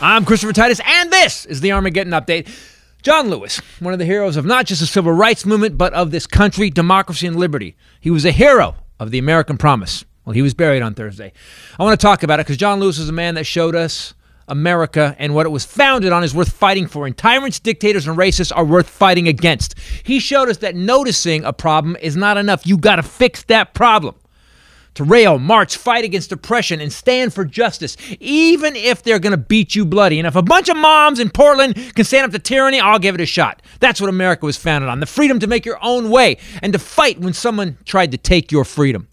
I'm Christopher Titus, and this is the Armageddon Update. John Lewis, one of the heroes of not just the civil rights movement, but of this country, democracy, and liberty. He was a hero of the American promise. Well, he was buried on Thursday. I want to talk about it because John Lewis is a man that showed us America and what it was founded on is worth fighting for. And tyrants, dictators, and racists are worth fighting against. He showed us that noticing a problem is not enough. You got to fix that problem. To rail, march, fight against oppression, and stand for justice, even if they're going to beat you bloody. And if a bunch of moms in Portland can stand up to tyranny, I'll give it a shot. That's what America was founded on, the freedom to make your own way and to fight when someone tried to take your freedom.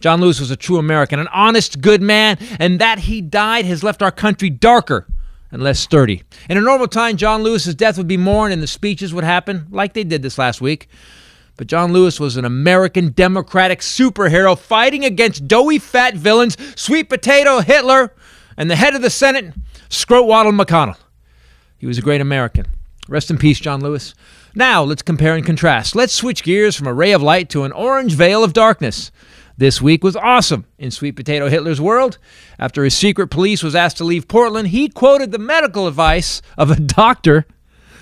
John Lewis was a true American, an honest, good man, and that he died has left our country darker and less sturdy. In a normal time, John Lewis's death would be mourned and the speeches would happen like they did this last week. But John Lewis was an American democratic superhero fighting against doughy fat villains, sweet potato Hitler, and the head of the Senate, Scroat-Waddle McConnell. He was a great American. Rest in peace, John Lewis. Now, let's compare and contrast. Let's switch gears from a ray of light to an orange veil of darkness. This week was awesome in Sweet Potato Hitler's world. After his secret police was asked to leave Portland, he quoted the medical advice of a doctor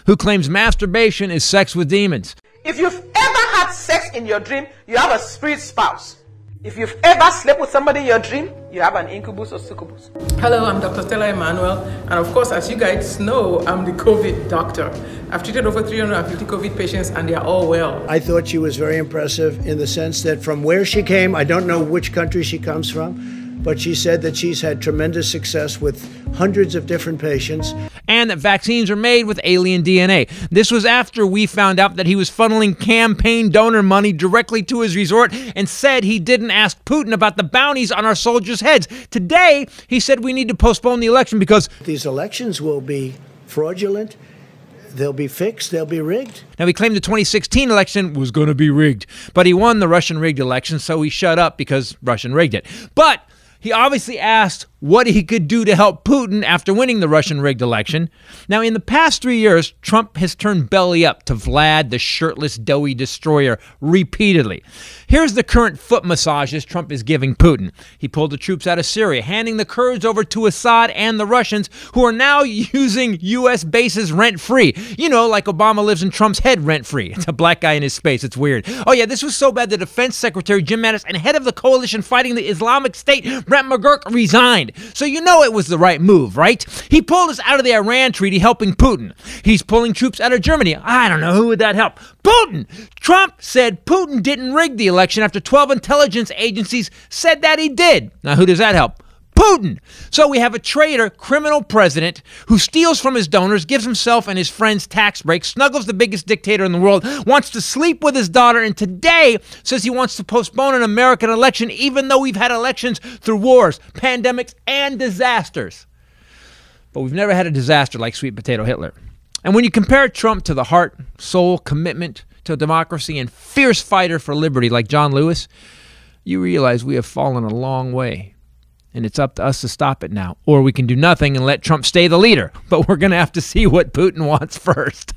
who claims masturbation is sex with demons. If you've ever had sex in your dream, you have a spirit spouse. If you've ever slept with somebody in your dream, you have an incubus or succubus. Hello, I'm Dr. Stella Emmanuel, and of course, as you guys know, I'm the COVID doctor. I've treated over 350 COVID patients, and they are all well. I thought she was very impressive in the sense that from where she came, I don't know which country she comes from, but she said that she's had tremendous success with hundreds of different patients. And that vaccines are made with alien DNA. This was after we found out that he was funneling campaign donor money directly to his resort and said he didn't ask Putin about the bounties on our soldiers' heads. Today, he said we need to postpone the election because these elections will be fraudulent. They'll be fixed. They'll be rigged. Now, he claimed the 2016 election was going to be rigged, but he won the Russian-rigged election, so he shut up because Russian rigged it. But he obviously asked what he could do to help Putin after winning the Russian-rigged election. Now, in the past 3 years, Trump has turned belly up to Vlad, the shirtless, doughy destroyer, repeatedly. Here's the current foot massages Trump is giving Putin. He pulled the troops out of Syria, handing the Kurds over to Assad and the Russians, who are now using U.S. bases rent-free. You know, like Obama lives in Trump's head rent-free. It's a black guy in his space. It's weird. Oh, yeah, this was so bad the Defense Secretary, Jim Mattis, and head of the coalition fighting the Islamic State, Brett McGurk, resigned. So you know it was the right move, right? He pulled us out of the Iran treaty helping Putin. He's pulling troops out of Germany. I don't know, who would that help? Putin! Trump said Putin didn't rig the election after 12 intelligence agencies said that he did. Now who does that help? Putin. So we have a traitor, criminal president who steals from his donors, gives himself and his friends tax breaks, snuggles the biggest dictator in the world, wants to sleep with his daughter, and today says he wants to postpone an American election even though we've had elections through wars, pandemics, and disasters. But we've never had a disaster like Sweet Potato Hitler. And when you compare Trump to the heart, soul, commitment to democracy, and fierce fighter for liberty like John Lewis, you realize we have fallen a long way. And it's up to us to stop it now. Or we can do nothing and let Trump stay the leader. But we're going to have to see what Putin wants first.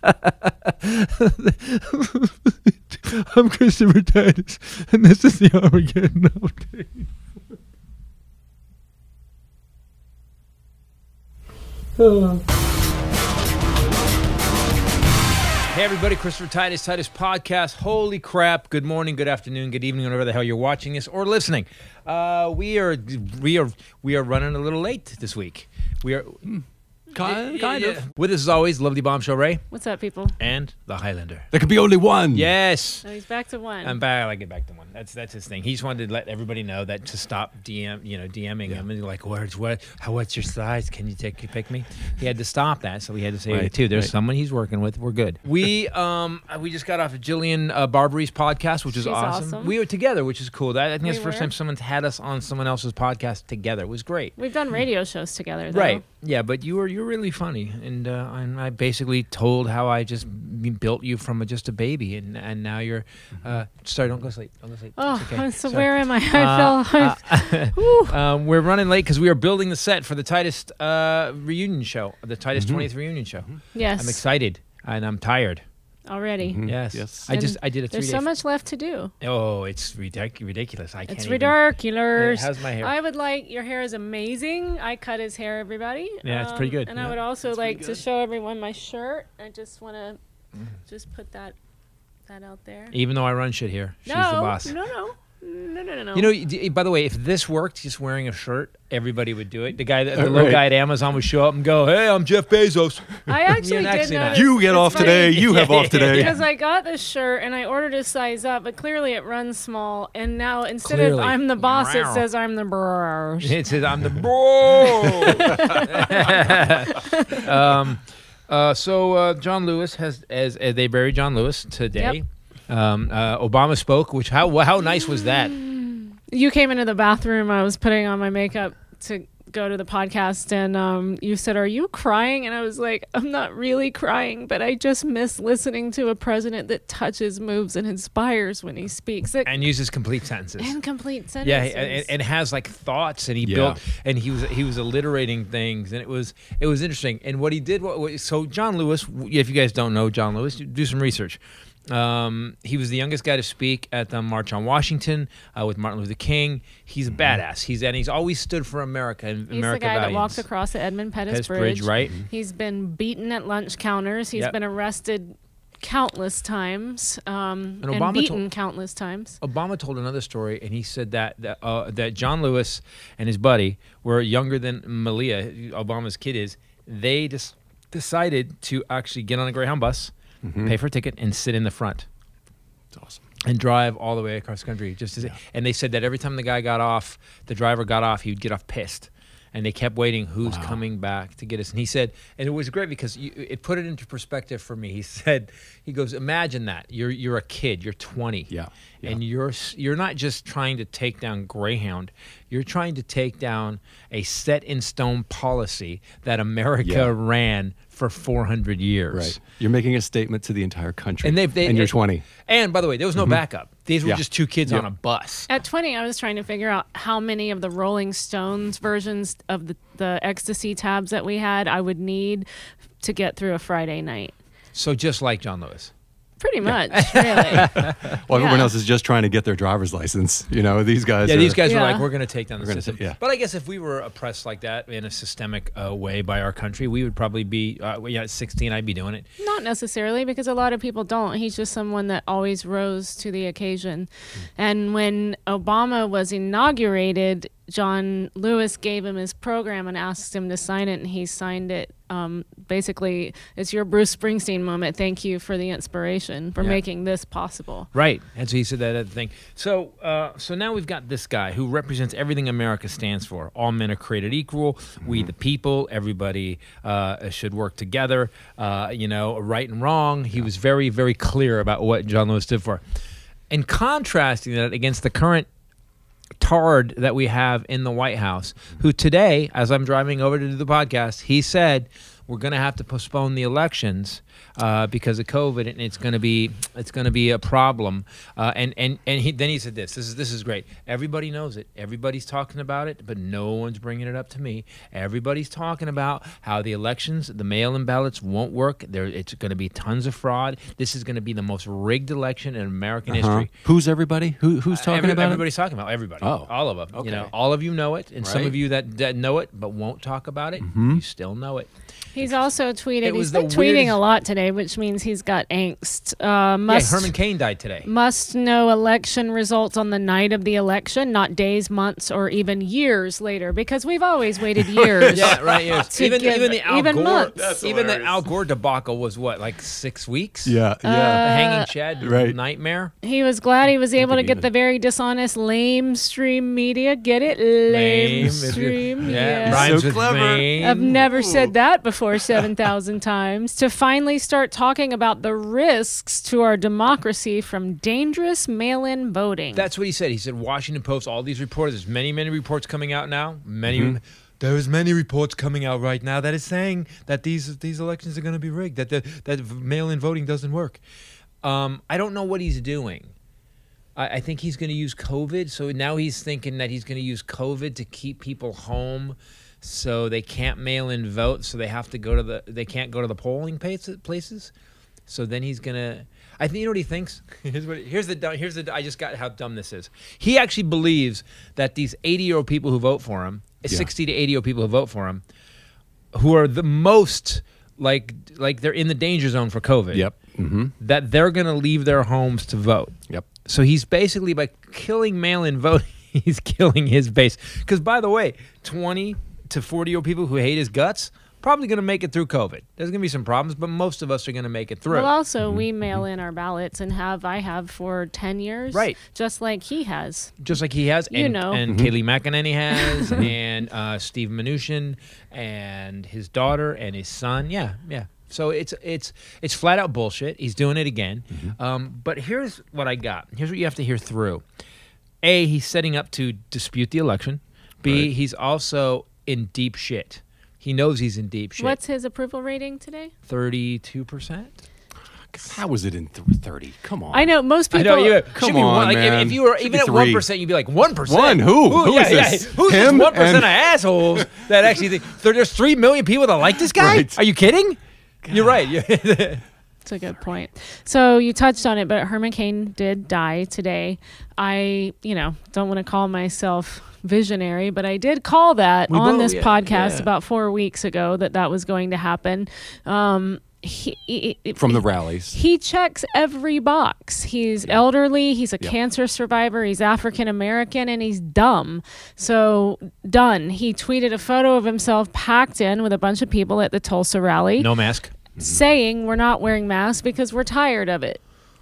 I'm Christopher Titus, and this is the Armageddon Update. Hey everybody, Christopher Titus Podcast. Holy crap! Good morning, good afternoon, good evening, whatever the hell you're watching this or listening. We are running a little late this week. We are kind of. With us as always, lovely bombshell Ray. What's up, people? And the Highlander. There could be only one. Yes. No, he's back to one. I'm back. I get back to one. That's his thing. He just wanted to let everybody know that to stop DMing him and like, what's your size? Can you pick me? He had to stop that, so we had to say it too. There's someone he's working with. We're good. We just got off of Jillian Barbary's podcast, which is awesome. We were together, which is cool. I think that's the first time someone's had us on someone else's podcast together. It was great. We've done radio shows together, though. Right. Yeah, but you're really funny, and I basically told how I just built you from just a baby, and now you're. Sorry, don't go sleep. Don't go sleep. Oh, okay. so where am I? We're running late because we are building the set for the Titus reunion show, the Titus 20th reunion show. Yes. I'm excited, and I'm tired. already. Yes. And I did a 3-day. There's so much left to do. Oh, it's ridiculous. I can't It's even. ridiculous. How's my hair? I would like, your hair is amazing. I cut his hair, everybody. Yeah, it's pretty good. And I would also like to show everyone my shirt. I just want to just put that out there. Even though I run shit here, she's the boss. No. You know, by the way, if this worked, just wearing a shirt, everybody would do it. The little guy at Amazon would show up and go, "Hey, I'm Jeff Bezos." I actually did notice. You get off funny today. You have off today. Because I got this shirt and I ordered a size up, but clearly it runs small. And now instead of Clearly. I'm the boss, it says I'm the bro. It says I'm the bro. So John Lewis has, as they buried John Lewis today. Yep. Obama spoke, which how nice was that? You came into the bathroom. I was putting on my makeup to go to the podcast, and you said, "Are you crying?" And I was like, "I'm not really crying, but I just miss listening to a president that touches, moves, and inspires when he speaks." And uses complete sentences. Incomplete sentences. Yeah, and has like thoughts, and he built, and he was alliterating things, and it was interesting. And what he did, so John Lewis, if you guys don't know John Lewis, do some research. He was the youngest guy to speak at the March on Washington with Martin Luther King. He's a badass. He's always stood for America and He's America the guy values. that walked across the Edmund Pettus Bridge. Right? He's been beaten at lunch counters. He's been arrested countless times and beaten countless times. Obama told another story, and he said that John Lewis and his buddy were younger than Malia, Obama's kid is. They just decided to actually get on a Greyhound bus, pay for a ticket, and sit in the front. That's awesome. And drive all the way across the country. And they said that every time the driver got off, he would get off pissed. And they kept waiting, who's coming back to get us? And he said, and it was great because it put it into perspective for me. He goes, imagine that. You're a kid, you're 20. Yeah. And you're not just trying to take down Greyhound, you're trying to take down a set in stone policy that America ran for 400 years. Right. You're making a statement to the entire country. And you're 20. And by the way, there was no backup. These were just two kids on a bus. At 20, I was trying to figure out how many of the Rolling Stones versions of the ecstasy tabs that we had I would need to get through a Friday night. So just like John Lewis. Pretty much, really. Well, everyone else is just trying to get their driver's license. You know, these guys. These guys were like, we're going to take down the system. Yeah. But I guess if we were oppressed like that in a systemic way by our country, we would probably be. At 16, I'd be doing it. Not necessarily, because a lot of people don't. He's just someone that always rose to the occasion. And when Obama was inaugurated, John Lewis gave him his program and asked him to sign it, and he signed it. Basically, it's your Bruce Springsteen moment. Thank you for the inspiration for making this possible. Right, and so he said that other thing. So now we've got this guy who represents everything America stands for. All men are created equal. We the people. Everybody should work together. Right and wrong. He was very, very clear about what John Lewis stood for. And contrasting that against the current tard that we have in the White House, who today, as I'm driving over to do the podcast, he said we're going to have to postpone the elections because of COVID, and it's going to be a problem. And then he said this is great. Everybody knows it. Everybody's talking about it, but no one's bringing it up to me. Everybody's talking about how the elections, the mail-in ballots won't work. It's going to be tons of fraud. This is going to be the most rigged election in American history. Who's everybody? Who's talking about everybody's talking about everybody. Oh. All of them. Okay. All of you know it, and some Right. of you that know it but won't talk about it, you still know it. He's also tweeted. It was He's been the tweeting weirdest- a lot today, which means he's got angst. Herman Cain died today. Must know election results on the night of the election, not days, months, or even years later, because we've always waited years. Yeah, right. Yes. To Even give- the Al even Gore, months. even the Al Gore debacle was what, like 6 weeks? Yeah, The hanging Chad right. nightmare. He was glad he was able to think get even- the very dishonest lamestream media. Get it? Lamestream. Yeah, Yeah. rhymes So with clever. lame. I've never said that before 7,000 times. To finally start talking about the risks to our democracy from dangerous mail-in voting. That's what he said. He said Washington Post, all these reports, there's many, many reports coming out now. There's many reports coming out right now that is saying that these elections are going to be rigged, that mail-in voting doesn't work. I don't know what he's doing. I think he's going to use COVID. So now he's thinking that he's going to use COVID to keep people home, so they can't mail in vote. So they have to they can't go to the polling places. So then he's gonna. I think you know what he thinks. Here's the. I just got how dumb this is. He actually believes that these 80-year-old people who vote for him, 60 to 80-year-old people who vote for him, who are the most like they're in the danger zone for COVID. Yep. Mm-hmm. That they're gonna leave their homes to vote. Yep. So he's basically, by killing mail-in voting, he's killing his base. Because, by the way, 20 to 40-year-old people who hate his guts probably going to make it through COVID. There's going to be some problems, but most of us are going to make it through. Well, also, we mail in our ballots, and I have for 10 years. Right. Just like he has. Just like he has. And, you know. And Kayleigh McEnany has, and Steve Mnuchin, and his daughter, and his son. Yeah. So it's flat out bullshit. He's doing it again. But here's what I got. Here's what you have to hear through. A, he's setting up to dispute the election. B, he's also in deep shit. He knows he's in deep shit. What's his approval rating today? 32%. How was it in 30? Come on. I know most people. I know, Come on, like, man. if you were even at 1%, you'd be like 1%. One? Who is this? Who's Him this 1% and- of assholes that actually think there's 3 million people that like this guy? Right. Are you kidding? God. You're right. That's a good point. So you touched on it, but Herman Cain did die today. I, don't want to call myself visionary, but I did call that on this podcast about 4 weeks ago that was going to happen. From the rallies. He checks every box. He's elderly. He's a cancer survivor. He's African American, and he's dumb. So done. He tweeted a photo of himself packed in with a bunch of people at the Tulsa rally. No mask. Saying we're not wearing masks because we're tired of it.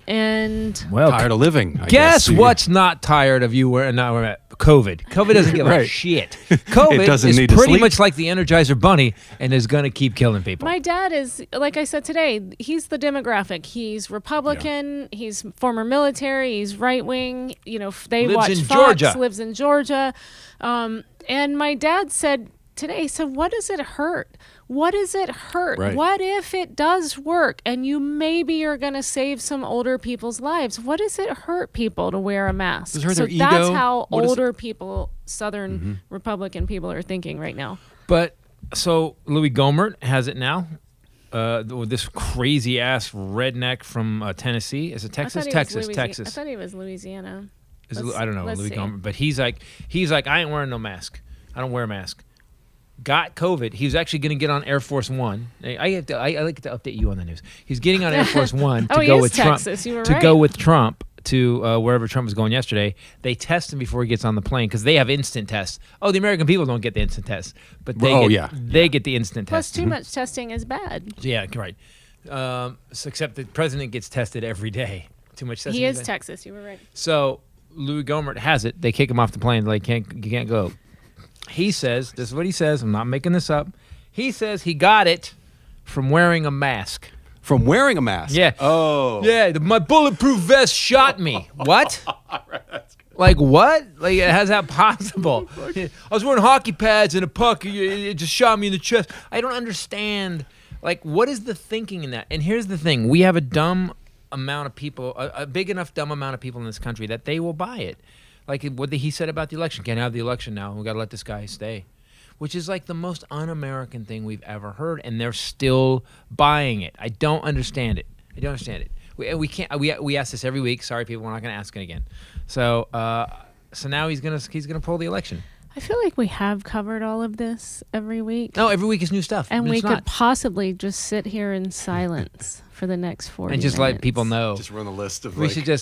And Tired of living. I guess what's not tired of you wearing not wearing COVID? COVID doesn't give a shit. COVID doesn't is need to pretty sleep. much like the Energizer Bunny and is going to keep killing people. my dad is, like I said today, he's the demographic. He's Republican. He's former military. He's right wing. They Lives watch in Fox. Georgia. Lives in Georgia. And my dad said today, so what does it hurt? What does it hurt? Right. What if it does work and you maybe are going to save some older people's lives? What does it hurt people to wear a mask? Does it hurt So their ego? that's how What is older people, Southern Republican people, are thinking right now. But so Louis Gohmert has it now. This crazy ass redneck from Tennessee. Is it Texas? Texas. I Texas. thought he was Louisiana. I don't know, let's Louis see. Gohmert. But he's like, I ain't wearing no mask. I don't wear a mask. Got COVID. He was actually going to get on Air Force One. I like to update you on the news. He's getting on Air Force One to he go is with Texas. Trump. You were to right. go with Trump to wherever Trump was going yesterday. They test him before he gets on the plane because they have instant tests. Oh, the American people don't get the instant test, but they get the instant Plus, test. too much testing is bad. Yeah, right. Except the president gets tested every day. Too much testing. He is Texas. You were right. So Louis Gohmert has it. They kick him off the plane. Like, you can't go. He says, this is what he says. I'm not making this up. He says he got it from wearing a mask. From wearing a mask? Yeah. Oh. Yeah, my bulletproof vest shot me. What? Like what? Like, how's that possible? I was wearing hockey pads and a puck. It just shot me in the chest. I don't understand. Like, what is the thinking in that? And here's the thing. We have a dumb amount of people, a big enough dumb amount of people in this country that they will buy it. Like what he said about the election. Can't have the election now. We got to let this guy stay. Which is like the most un-American thing we've ever heard, and they're still buying it. I don't understand it. We can't. We ask this every week. Sorry, people, we're not going to ask it again. So now he's gonna pull the election. I feel like we have covered all of this every week. No, every week is new stuff, and but we it's could not. possibly just sit here in silence for the next 40 and just minutes. let people know. Just run a list of We like, should do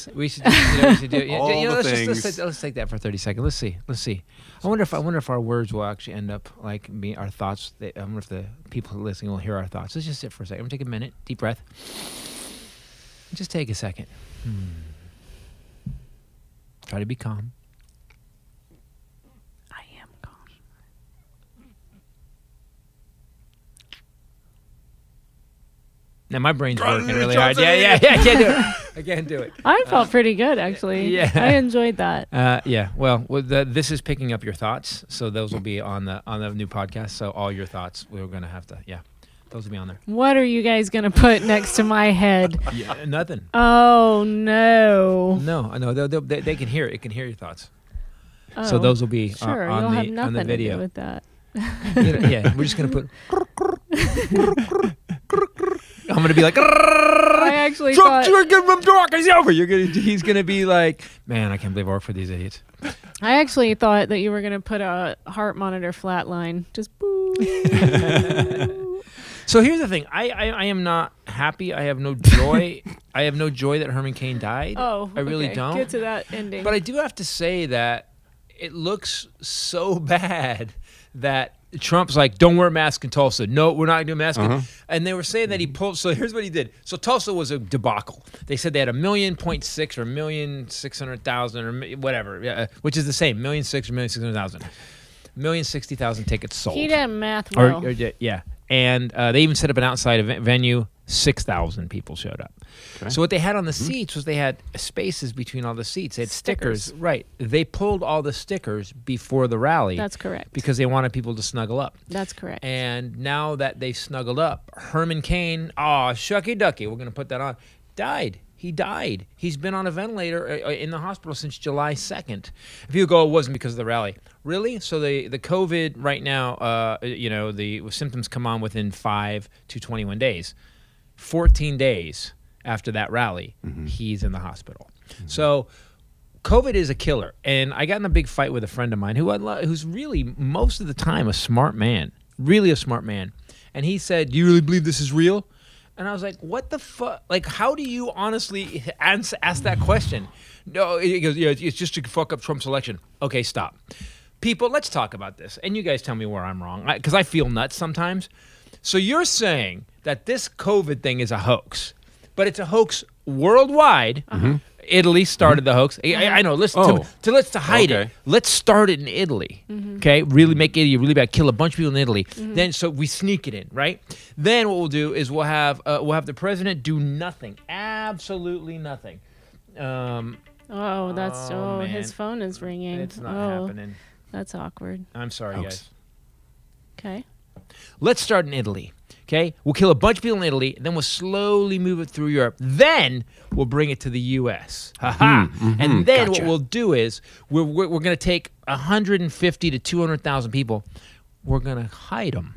all the things. Let's take that for 30 seconds. Let's see. I wonder if our words will actually end up like our thoughts. I wonder if the people listening will hear our thoughts. Let's just sit for a second. I'm gonna take a minute, deep breath. Just take a second. Try to be calm. I am calm. Now my brain's working really hard. Yeah. I can't do it. I felt pretty good, actually. yeah. I enjoyed that. Yeah. Well, this is picking up your thoughts, so those will be on the new podcast. So all your thoughts, we're gonna have to. Yeah, those will be on there. What are you guys going to put next to my head? Yeah, nothing. Oh, no. No, I know they can hear it. It can hear your thoughts. Oh, So those will be sure, on you'll have the nothing video. to do with that. Yeah, we're just gonna put. I'm gonna be like. I actually Trump's thought drinking from democracy over. He's gonna be like, man, I can't believe I work for these idiots. I actually thought that you were gonna put a heart monitor flatline. Just boo. So here's the thing. I am not happy. I have no joy. I have no joy that Herman Cain died. Oh, I really okay. don't. Get to that ending. But I do have to say that it looks so bad that Trump's like, don't wear a mask in Tulsa. No, we're not doing mask. And they were saying that he pulled. So here's what he did. So Tulsa was a debacle. They said they had 1.6 million or 1,600,000 or whatever, which is the same, 1,600,000 or 1,600,000. 1,060,000 tickets sold. He didn't math well. Yeah. And they even set up an outside event venue. 6,000 people showed up. Okay. So what they had on the seats was they had spaces between all the seats. They had stickers. Right. They pulled all the stickers before the rally. That's correct. Because they wanted people to snuggle up. That's correct. And now that they've snuggled up, Herman Cain, shucky ducky, we're going to put that on, died. He died. He's been on a ventilator in the hospital since July 2nd. If you go, it wasn't because of the rally. Really? So the COVID right now, the symptoms come on within 5 to 21 days. 14 days after that rally, he's in the hospital. So COVID is a killer. And I got in a big fight with a friend of mine who's really most of the time a smart man, really a smart man. And he said, do you really believe this is real? And I was like, what the fuck? Like, how do you honestly ask that question? No, he goes, yeah, it's just to fuck up Trump's election. Okay, stop. People, let's talk about this. And you guys tell me where I'm wrong, because I feel nuts sometimes. So you're saying that this COVID thing is a hoax, but it's a hoax worldwide. Italy started the hoax. I know. Let's to hide it. Let's start it in Italy. Okay, really make Italy really bad. Kill a bunch of people in Italy. Then so we sneak it in, right? Then what we'll do is we'll have the president do nothing, absolutely nothing. Man. His phone is ringing. It's not happening. That's awkward. I'm sorry, guys. Okay. Let's start in Italy. Okay, we'll kill a bunch of people in Italy, and then we'll slowly move it through Europe. Then we'll bring it to the U.S. And then what we'll do is we're going to take 150 to 200,000 people. We're going to hide them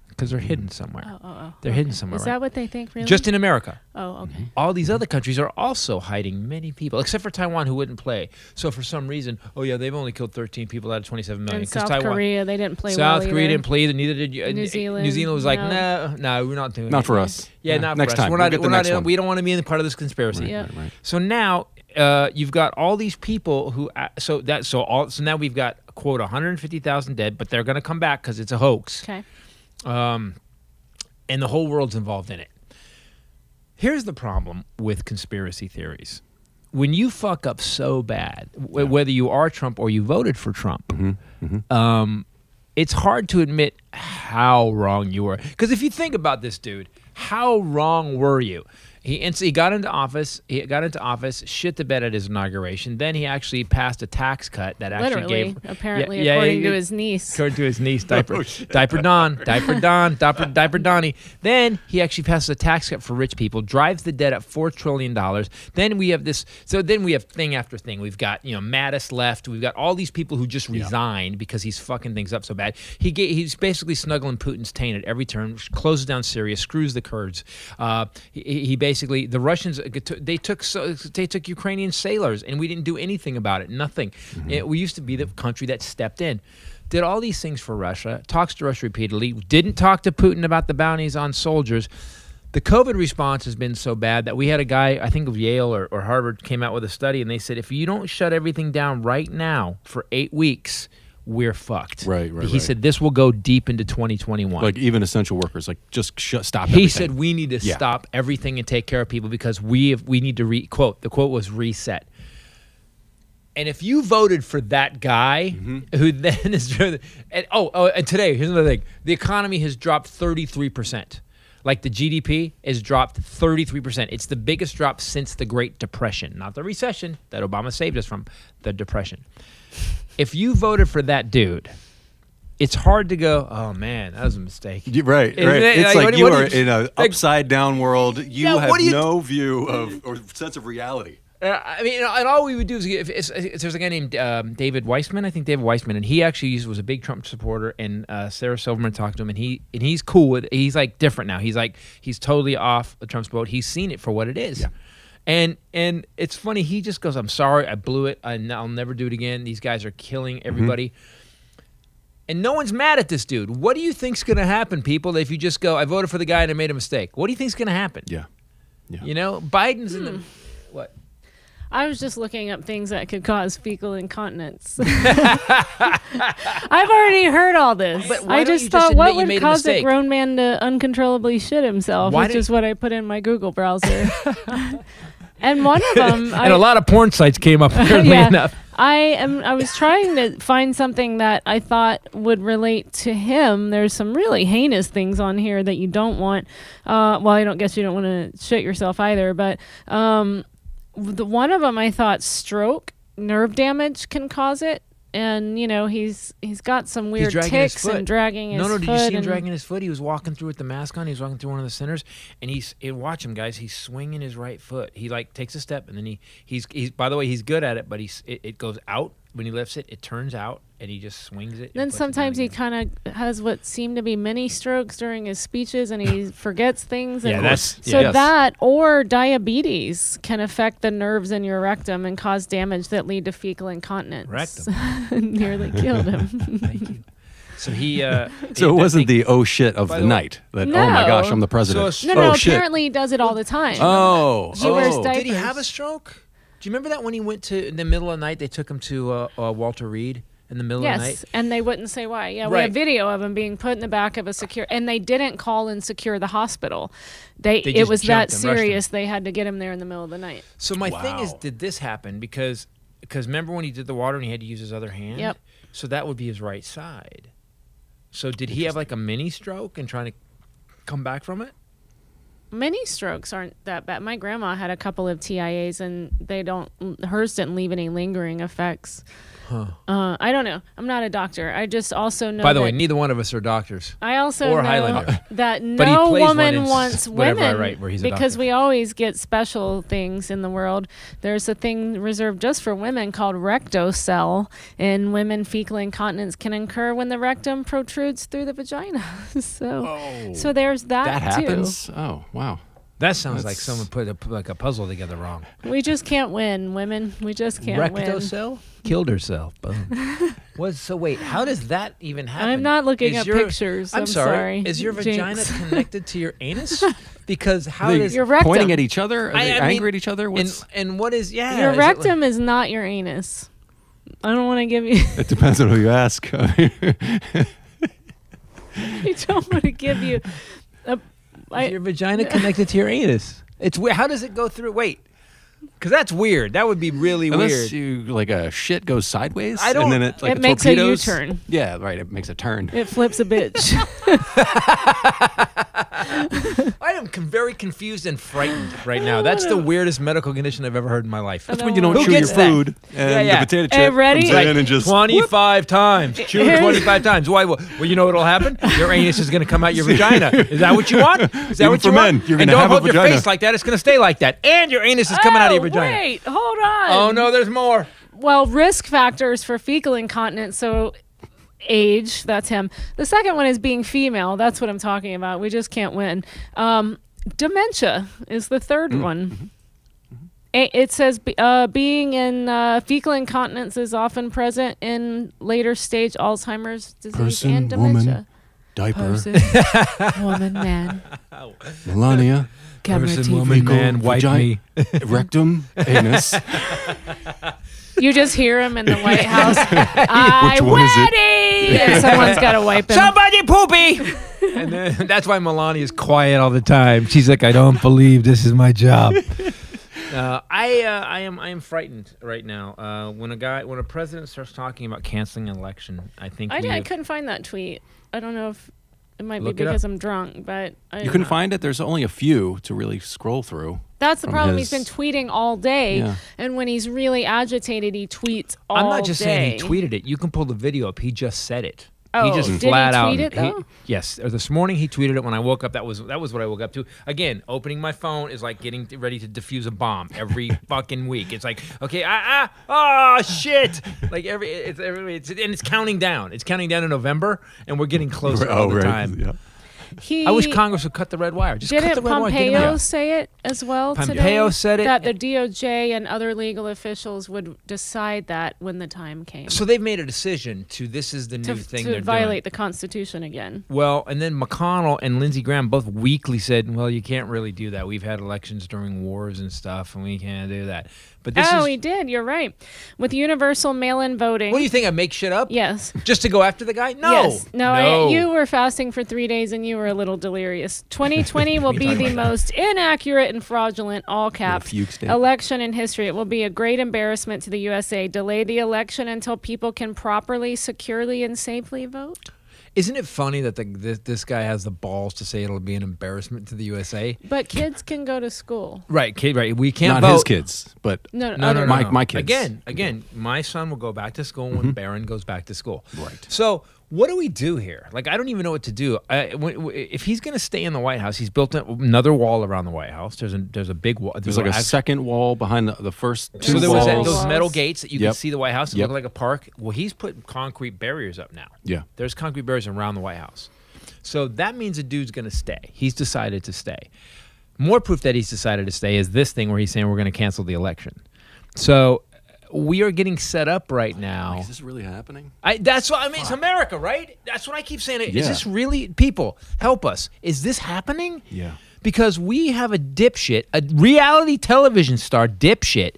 because they're hidden somewhere. They're hidden somewhere. Is that what they think? Really? Just in America. Oh, okay. All these other countries are also hiding many people, except for Taiwan, who wouldn't play. So for some reason, they've only killed 13 people out of 27 million. And South Korea, they didn't play well either. South Korea didn't play either. Neither did New Zealand. New Zealand was like, no, we're not doing it. Not for us. Yeah, not next for us. time. We don't want to be in part of this conspiracy. Right. So now you've got all these people who. So now we've got quote 150,000 dead, but they're going to come back because it's a hoax. Okay. And the whole world's involved in it. Here's the problem with conspiracy theories. When you fuck up so bad, whether you are Trump or you voted for Trump, it's hard to admit how wrong you were. Because if you think about this dude, how wrong were you? He got into office. He got into office, shit the bed at his inauguration. Then he actually passed a tax cut that actually gave, apparently, according to his niece. According to his niece, Diaper Donnie. Then he actually passes a tax cut for rich people, drives the debt at $4 trillion. Then we have this. So then we have thing after thing. We've got Mattis left. We've got all these people who just resigned because he's fucking things up so bad. He's basically snuggling Putin's taint at every turn. Closes down Syria, screws the Kurds. He basically, the Russians, they took Ukrainian sailors, and we didn't do anything about it. Nothing. We used to be the country that stepped in. Did all these things for Russia, talks to Russia repeatedly, didn't talk to Putin about the bounties on soldiers. The COVID response has been so bad that we had a guy, I think of Yale or Harvard, came out with a study, and they said, if you don't shut everything down right now for 8 weeks, we're fucked. Right. He said this will go deep into 2021. Like even essential workers, like just stop everything. He said we need to stop everything and take care of people because we need to quote. The quote was reset. And if you voted for that guy who then is and today here's another thing: the economy has dropped 33%. Like the GDP has dropped 33%. It's the biggest drop since the Great Depression, not the recession that Obama saved us from, the Depression. If you voted for that dude, it's hard to go, oh, man, that was a mistake. Right. It's like you are in an upside-down world. You have no view of or sense of reality. I mean, and all we would do is if there's a guy named David Weissman, I think David Weissman, and he actually was a big Trump supporter, and Sarah Silverman talked to him, and he's cool with. He's like different now. He's totally off the Trump's boat. He's seen it for what it is. Yeah. And it's funny. He just goes, "I'm sorry, I blew it. I'll never do it again. These guys are killing everybody." And no one's mad at this dude. What do you think's going to happen, people, if you just go, "I voted for the guy and I made a mistake"? What do you think's going to happen? Yeah. You know, Biden's in the what? I was just looking up things that could cause fecal incontinence. I've already heard all this. But why I don't just you thought, admit what you would made a cause a mistake? grown man to uncontrollably shit himself, Why which did- is what I put in my Google browser. And one of them... And a lot of porn sites came up, weirdly enough. I was trying to find something that I thought would relate to him. There's some really heinous things on here that you don't want. Well, I don't guess you don't want to shit yourself either, but... The one of them, I thought stroke, nerve damage can cause it, and you know he's got some weird tics and dragging his foot. No, did you see him dragging his foot? He was walking through with the mask on. He was walking through one of the centers, and watch him, guys. He's swinging his right foot. He like takes a step, and then he's by the way, he's good at it, but it goes out when he lifts it. It turns out, and he just swings it. Then sometimes he kind of has what seem to be mini strokes during his speeches, and he forgets things. Yeah, and that's that or diabetes can affect the nerves in your rectum and cause damage that lead to fecal incontinence. Rectum nearly killed him. Thank you. So he. So it wasn't the oh shit of the night. That No. oh my gosh, I'm the president. So No, oh shit. apparently he does it all the time. Oh. He wears diapers. Did he have a stroke? Do you remember that when he went to in the middle of the night? They took him to Walter Reed in the middle of the night. Yes, and they wouldn't say why. Yeah, we Right. have video of him being put in the back of a secure, and they didn't call and secure the hospital. It just was jumped that and rushed him. serious. They had to get him there in the middle of the night. So my thing is, Wow. did this happen because remember when he did the water and he had to use his other hand? Yep. So that would be his right side. So did he have like a mini stroke and trying to come back from it? Many strokes aren't that bad. My grandma had a couple of TIAs, and hers didn't leave any lingering effects. I don't know. I'm not a doctor. I just also know. By the way, that- neither one of us are doctors. I also or know Highlander. that But he no plays one woman in wants whatever I women write where he's a because doctor. we always get special things in the world. There's a thing reserved just for women called rectocell, and women fecal incontinence can occur when the rectum protrudes through the vagina. So there's that That too. happens? Oh, wow. That sounds like someone put a puzzle together wrong. We just can't win, women. We just can't win. Rectocell killed herself. Boom. So wait, how does that even happen? I'm not looking Is at your- pictures. I'm I'm sorry. sorry. Is your Jinx. vagina connected to your anus? Because how They does Your rectum. pointing at each other? Are they I mean, angry at each other? What's, and what is Your is it like- rectum is not your anus. I don't want to give you. it depends on who you ask. I don't want to give you. Is your vagina connected to your anus? It's weird. How does it go through? Wait, because that's weird. That would be really Unless weird. you like a shit goes sideways, I don't- and then it like It makes a torpedoes. U-turn. Yeah, right. It makes a turn. It flips a bitch. I am very confused and frightened right now. That's the weirdest medical condition I've ever heard in my life. That's when you don't Who chew your gets that? food, and Yeah. the potato Hey, chip ready? comes in and just 25 times. Chew it 25 times. Why? Well, you know what'll happen? Your anus is going to come out your vagina. Is that what you want? Is that Even what for you men, want? you're And gonna don't have a hold your vagina. face like that. It's going to stay like that. And your anus is coming out of your vagina. Wait, hold on. Oh, no, there's more. Well, risk factors for fecal incontinence. So, age, that's him. The second one is being female. That's what I'm talking about. We just can't win. Dementia is the third one. It says being in fecal incontinence is often present in later stage Alzheimer's disease Person, and dementia. woman, diaper, Person, woman, man, Melania, camera, Person, TV. woman, man, wipe me. rectum, anus. You just hear him in the White House. I'm one is it? ready! And someone's got to wipe him. Somebody poopy! And then, that's why Melania is quiet all the time. She's like, I don't believe this is my job. I am frightened right now. When a president starts talking about canceling an election, I think I couldn't find that tweet. I don't know if it might be Look it up. because I'm drunk, but You couldn't find it? There's only a few to really scroll through. that's the from problem. his- He's been tweeting all day, Yeah. and when he's really agitated, he tweets all I'm not just day. saying he tweeted it. You can pull the video up. He just said it. Oh, he just did flat he out. tweet it, though? Yes. This morning he tweeted it when I woke up. That was what I woke up to. Again, opening my phone is like getting ready to defuse a bomb every fucking week. It's like, okay, shit. Like and it's counting down. It's counting down to November, and we're getting closer all the time. Yeah. I wish Congress would cut the red wire. Just cut the red wire. Didn't Pompeo say it as well today? Pompeo said it. That the DOJ and other legal officials would decide that when the time came. So they've made a decision this is the new thing they're doing. To violate the Constitution again. Well, and then McConnell and Lindsey Graham both weakly said, well, you can't really do that. We've had elections during wars and stuff, and we can't do that. But he did. You're right. With universal mail-in voting. What do you think? I make shit up? Yes. Just to go after the guy? No. Yes. No. You were fasting for 3 days and you were a little delirious. 2020 will be the most inaccurate and fraudulent, all caps, election in history. It will be a great embarrassment to the USA. Delay the election until people can properly, securely, and safely vote. Isn't it funny that this guy has the balls to say it'll be an embarrassment to the USA? But kids can go to school. Right, right. We can't Not vote. his kids, but no. My kids. Again, my son will go back to school when Barron goes back to school. Right. So what do we do here? Like, I don't even know what to do. If he's going to stay in the White House, he's built another wall around the White House. There's a big wall. There's like a second wall behind the first two So there walls. was those metal gates that you can see the White House. It looked like a park. Well, he's put concrete barriers up now. Yeah. There's concrete barriers around the White House. So that means a dude's going to stay. He's decided to stay. More proof that he's decided to stay is this thing where he's saying we're going to cancel the election. So we are getting set up right now. Is this really happening? That's what I mean. It's America, right? That's what I keep saying. Yeah. Is this really, people, help us. Is this happening? Yeah. Because we have a dipshit, a reality television star dipshit,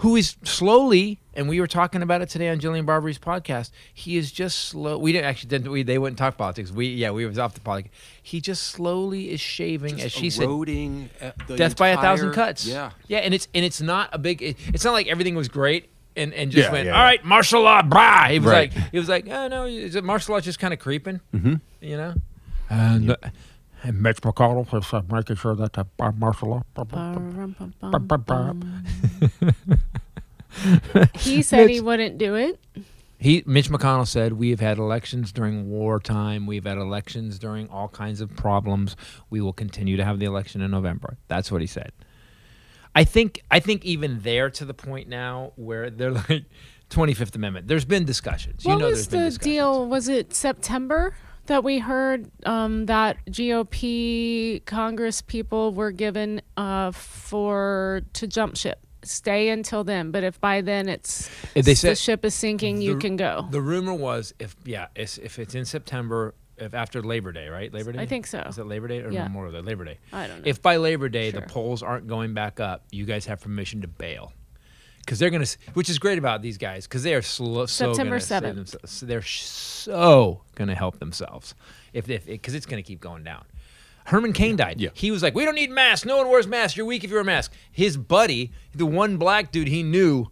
who is slowly, and we were talking about it today on Jillian Barbery's podcast, he is just slow. We didn't actually, they wouldn't talk politics. We was off the politics. He just slowly is shaving, Just as she eroding said, death by 1,000 cuts. Yeah. Yeah, and it's not a big, it's not like everything was great. And just went, all right, martial law, brah. He was like, oh no, is it martial law just kind of creeping? You know? And Mitch McConnell is making sure that the martial law. He said he wouldn't do it. Mitch McConnell said, we have had elections during wartime. We've had elections during all kinds of problems. We will continue to have the election in November. That's what he said. I think even they're to the point now where they're like 25th Amendment. There's been discussions. What was the deal? Was it September that we heard that GOP Congress people were given to jump ship? Stay until then, but if by then the ship is sinking, you can go. The rumor was if it's in September, if after Labor Day, right? Labor Day? I think so. Is it Labor Day or Memorial Day? Labor Day. I don't know. If by Labor Day the polls aren't going back up, you guys have permission to bail. Because they're going to, which is great about these guys, because they are September 7th. They're so going to help themselves because it's going to keep going down. Herman Cain died. Yeah. He was like, we don't need masks. No one wears masks. You're weak if you wear a mask. His buddy, the one black dude he knew,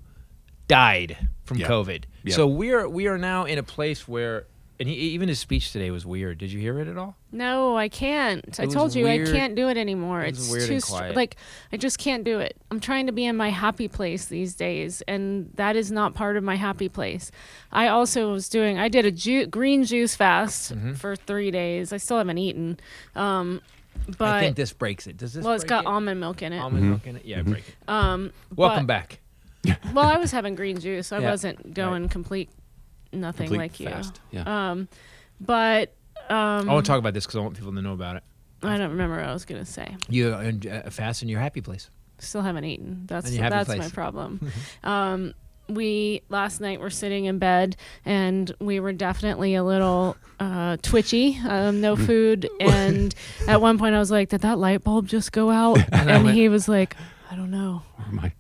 died from COVID. Yeah. So we are now in a place where, and even his speech today was weird. Did you hear it at all? No, I can't. I told you I can't do it anymore. It's weird too and quiet. like I just can't do it. I'm trying to be in my happy place these days, and that is not part of my happy place. I also I did a green juice fast for 3 days. I still haven't eaten. But I think this breaks it. Does this? Well, it's got almond milk in it. Almond milk in it. Yeah, break it. Welcome back. Well, I was having green juice. I wasn't going complete nothing like you. Fast. Yeah. But I want to talk about this because I want people to know about it. I don't remember what I was going to say. You fast in your happy place. Still haven't eaten. That's place. my problem. We last night were sitting in bed and we were definitely a little twitchy. No food, and at one point I was like, "Did that light bulb just go out?" And he was like, "I don't know."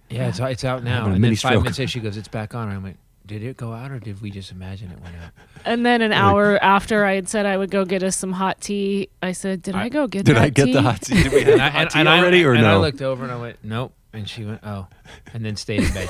Yeah, it's out now. And then 5 minutes later, she goes, "It's back on." And I'm like, did it go out or did we just imagine it went out? And then an hour after I had said I would go get us some hot tea, I said, did I go get Did that I get tea? the hot tea? Did we have hot tea already or no? And I looked over and I went, nope. And she went, oh, and then stayed in bed.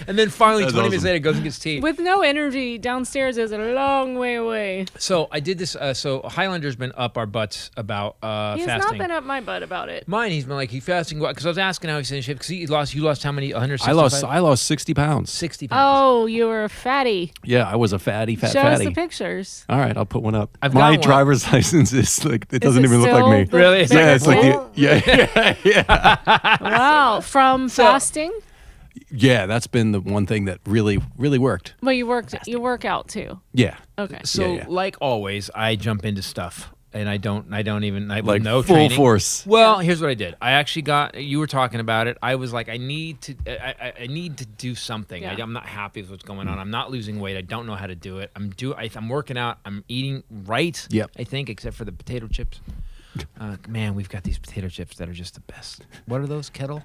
And then finally, 20 minutes later, goes and gets tea. With no energy, downstairs is a long way away. So I did this. So Highlander's been up our butts about He's fasting. not been up my butt about it. Mine, he's been like, he fasting. Because I was asking how he's in shape. Because you lost how many? 165? I lost 60 pounds. 60 pounds. Oh, you were a fatty. Yeah, I was a fatty. Show us the pictures. All right, I'll put one up. I've My got one. driver's license is like, it doesn't it even look like me. still Really? Yeah, it's like full? yeah. Wow, from fasting? Yeah, that's been the one thing that really worked. Well, you work out too. Yeah. Okay. So Yeah. like always, I jump into stuff. And I don't even Like no full training. force. Well, here's what I did. I actually you were talking about it. I was like, I need to do something. Yeah. I'm not happy with what's going on. I'm not losing weight. I don't know how to do it. I'm working out. I'm eating right. Yep. I think, except for the potato chips. Man, we've got these potato chips that are just the best. What are those? Kettle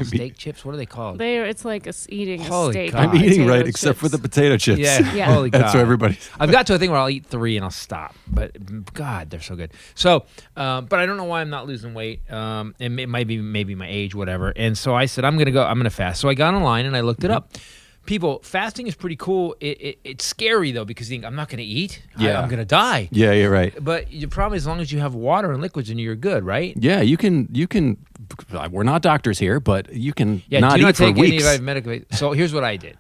steak chips? What are they called? It's like eating Holy a steak. God. I'm eating potato right except for chips. the potato chips. Yeah. Yeah. Holy God. That's what everybody. I've got to a thing where I'll eat 3 and I'll stop. But God, they're so good. So, but I don't know why I'm not losing weight. And it might be maybe my age, whatever. And so I said, I'm going to fast. So I got online and I looked it up. People, fasting is pretty cool. It's scary though, because you think, I'm not going to eat. Yeah. I'm going to die. Yeah, you're right. But the problem is, as long as you have water and liquids, and you're good, right? Yeah, you can. We're not doctors here, but you can not do eat not for take any weeks. medical. So here's what I did.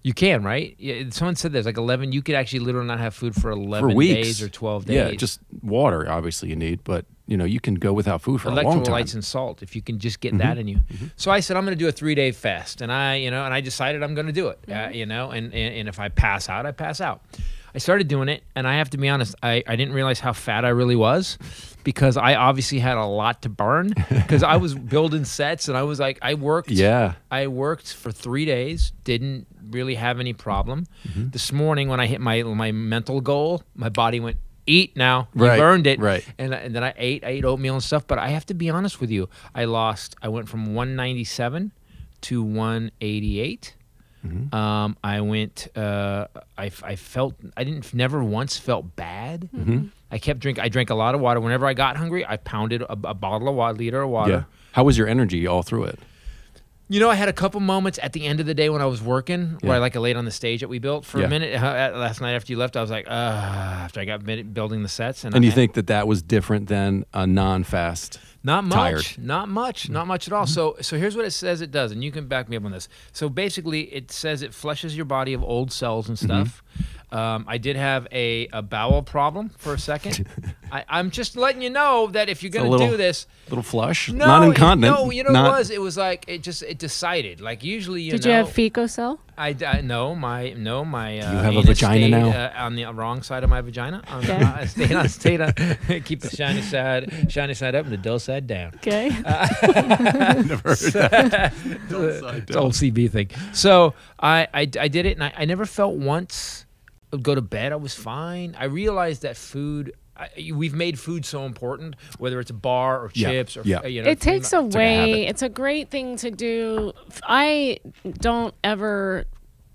You can, right? Yeah, someone said there's like 11. You could actually literally not have food for 11 for weeks. days or 12 days. Yeah, just water. Obviously, you need, but you can go without food for a long time. Electrolytes and salt, if you can just get that in you. So I said I'm going to do a 3-day fast, and I decided I'm going to do it. And if I pass out, I pass out. I started doing it, and I have to be honest, I didn't realize how fat I really was, because I obviously had a lot to burn, because I was building sets, and I was like, I worked for 3 days, didn't really have any problem. This morning when I hit my mental goal, my body went, eat now. You've earned it. Right. And then I ate oatmeal and stuff. But I have to be honest with you. I went from 197 to 188. I went. I felt. Never once felt bad. I kept drinking. I drank a lot of water. Whenever I got hungry, I pounded a bottle of water, liter of water. Yeah. How was your energy all through it? I had a couple moments at the end of the day when I was working, where I laid on the stage that we built for a minute. Last night after you left, I was like, after I got building the sets. And you think that was different than a non-fast? Not much. Tired. Not much at all. So here's what it says it does, and you can back me up on this. So basically, it says it flushes your body of old cells and stuff. I did have a bowel problem for a second. I'm just letting you know that if you're going to do this, little flush, no, not incontinent. No, what it was? It was like it decided. Like usually, Did you have fecal cell? No, my. Do you have a vagina now? On the wrong side of my vagina. I stayed on. Keep the shiny side up and the dull side down. Okay. Never heard that. It's old CB thing. So I did it, and I never felt once. I'd go to bed, I was fine. I realized that food. We've made food so important, whether it's a bar or chips or it takes away. It's a great thing to do. I don't ever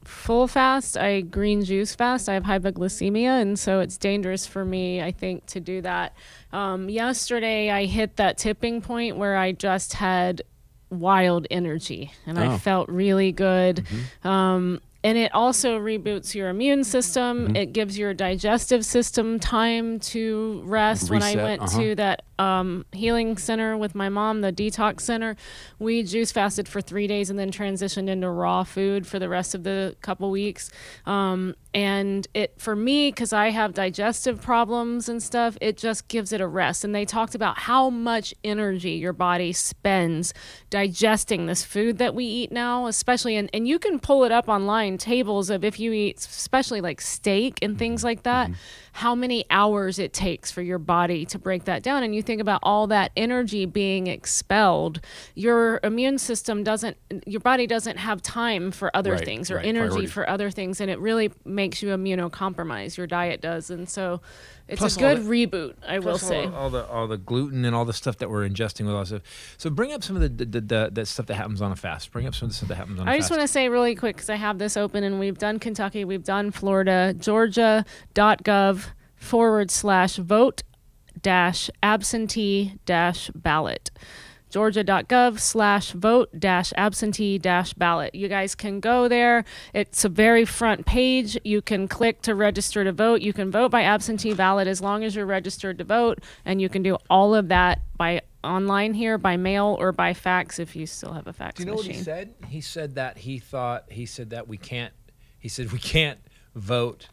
full fast. I green juice fast. I have hypoglycemia, and so it's dangerous for me, I think, to do that. Yesterday, I hit that tipping point where I just had wild energy, and I felt really good. And it also reboots your immune system. It gives your digestive system time to rest. When I went to that healing center with my mom, the detox center, we juice fasted for 3 days and then transitioned into raw food for the rest of the couple weeks. And it, for me, because I have digestive problems and stuff, it just gives it a rest. And they talked about how much energy your body spends digesting this food that we eat now, especially, and you can pull it up online, tables of if you eat, especially like steak and things like that, how many hours it takes for your body to break that down. And you think about all that energy being expelled, your immune system your body doesn't have time for other things or energy for other things. And it really makes you immunocompromised. Your diet does. And so it's a good reboot, I will say. All the gluten and all the stuff that we're ingesting with all this stuff. So bring up some of the stuff that happens on a fast. Bring up some of the stuff that happens on a fast. I just want to say really quick, because I have this open, and we've done Kentucky, we've done Florida, Georgia.gov/vote-absentee-ballot. georgia.gov/vote-absentee-ballot. You guys can go there. It's a very front page. You can click to register to vote. You can vote by absentee ballot as long as you're registered to vote, and you can do all of that by online here, by mail, or by fax if you still have a fax machine. Do you know what he said? He said that we can't vote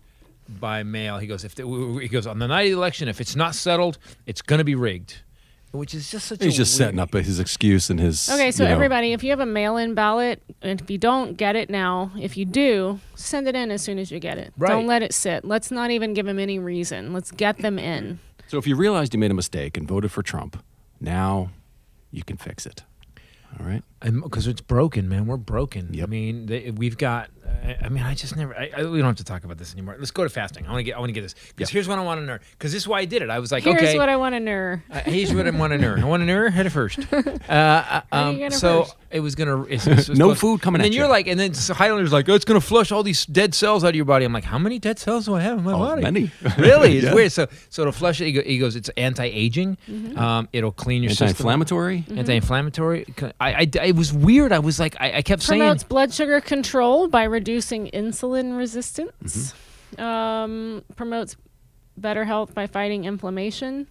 by mail. He goes, he goes, on the night of the election, if it's not settled, it's going to be rigged. Which is just such He's just setting up his excuse and his... Okay, so everybody, if you have a mail-in ballot, and if you don't get it now, if you do, send it in as soon as you get it. Right. Don't let it sit. Let's not even give them any reason. Let's get them in. So if you realized you made a mistake and voted for Trump, now you can fix it. All right? Because it's broken, man. We're broken. Yep. I mean, we've got... I just never... we don't have to talk about this anymore. Let's go to fasting. I want to get this. Because here's what I want to know. Because this is why I did it. I was like, here's okay... what I want to know. Here's what I want to know. I want to know. Head it first. So it was going to... No food coming at you. And then you're like... And then Highlander's like, oh, it's going to flush all these dead cells out of your body. I'm like, how many dead cells do I have in my body? Many. Really? It's weird. So it'll flush it. He goes, it's anti-aging. It'll clean your system. Anti-inflammatory? Anti-inflammatory. It was weird. I was like... I kept saying... Promotes blood sugar control by reducing insulin resistance. Promotes better health by fighting inflammation.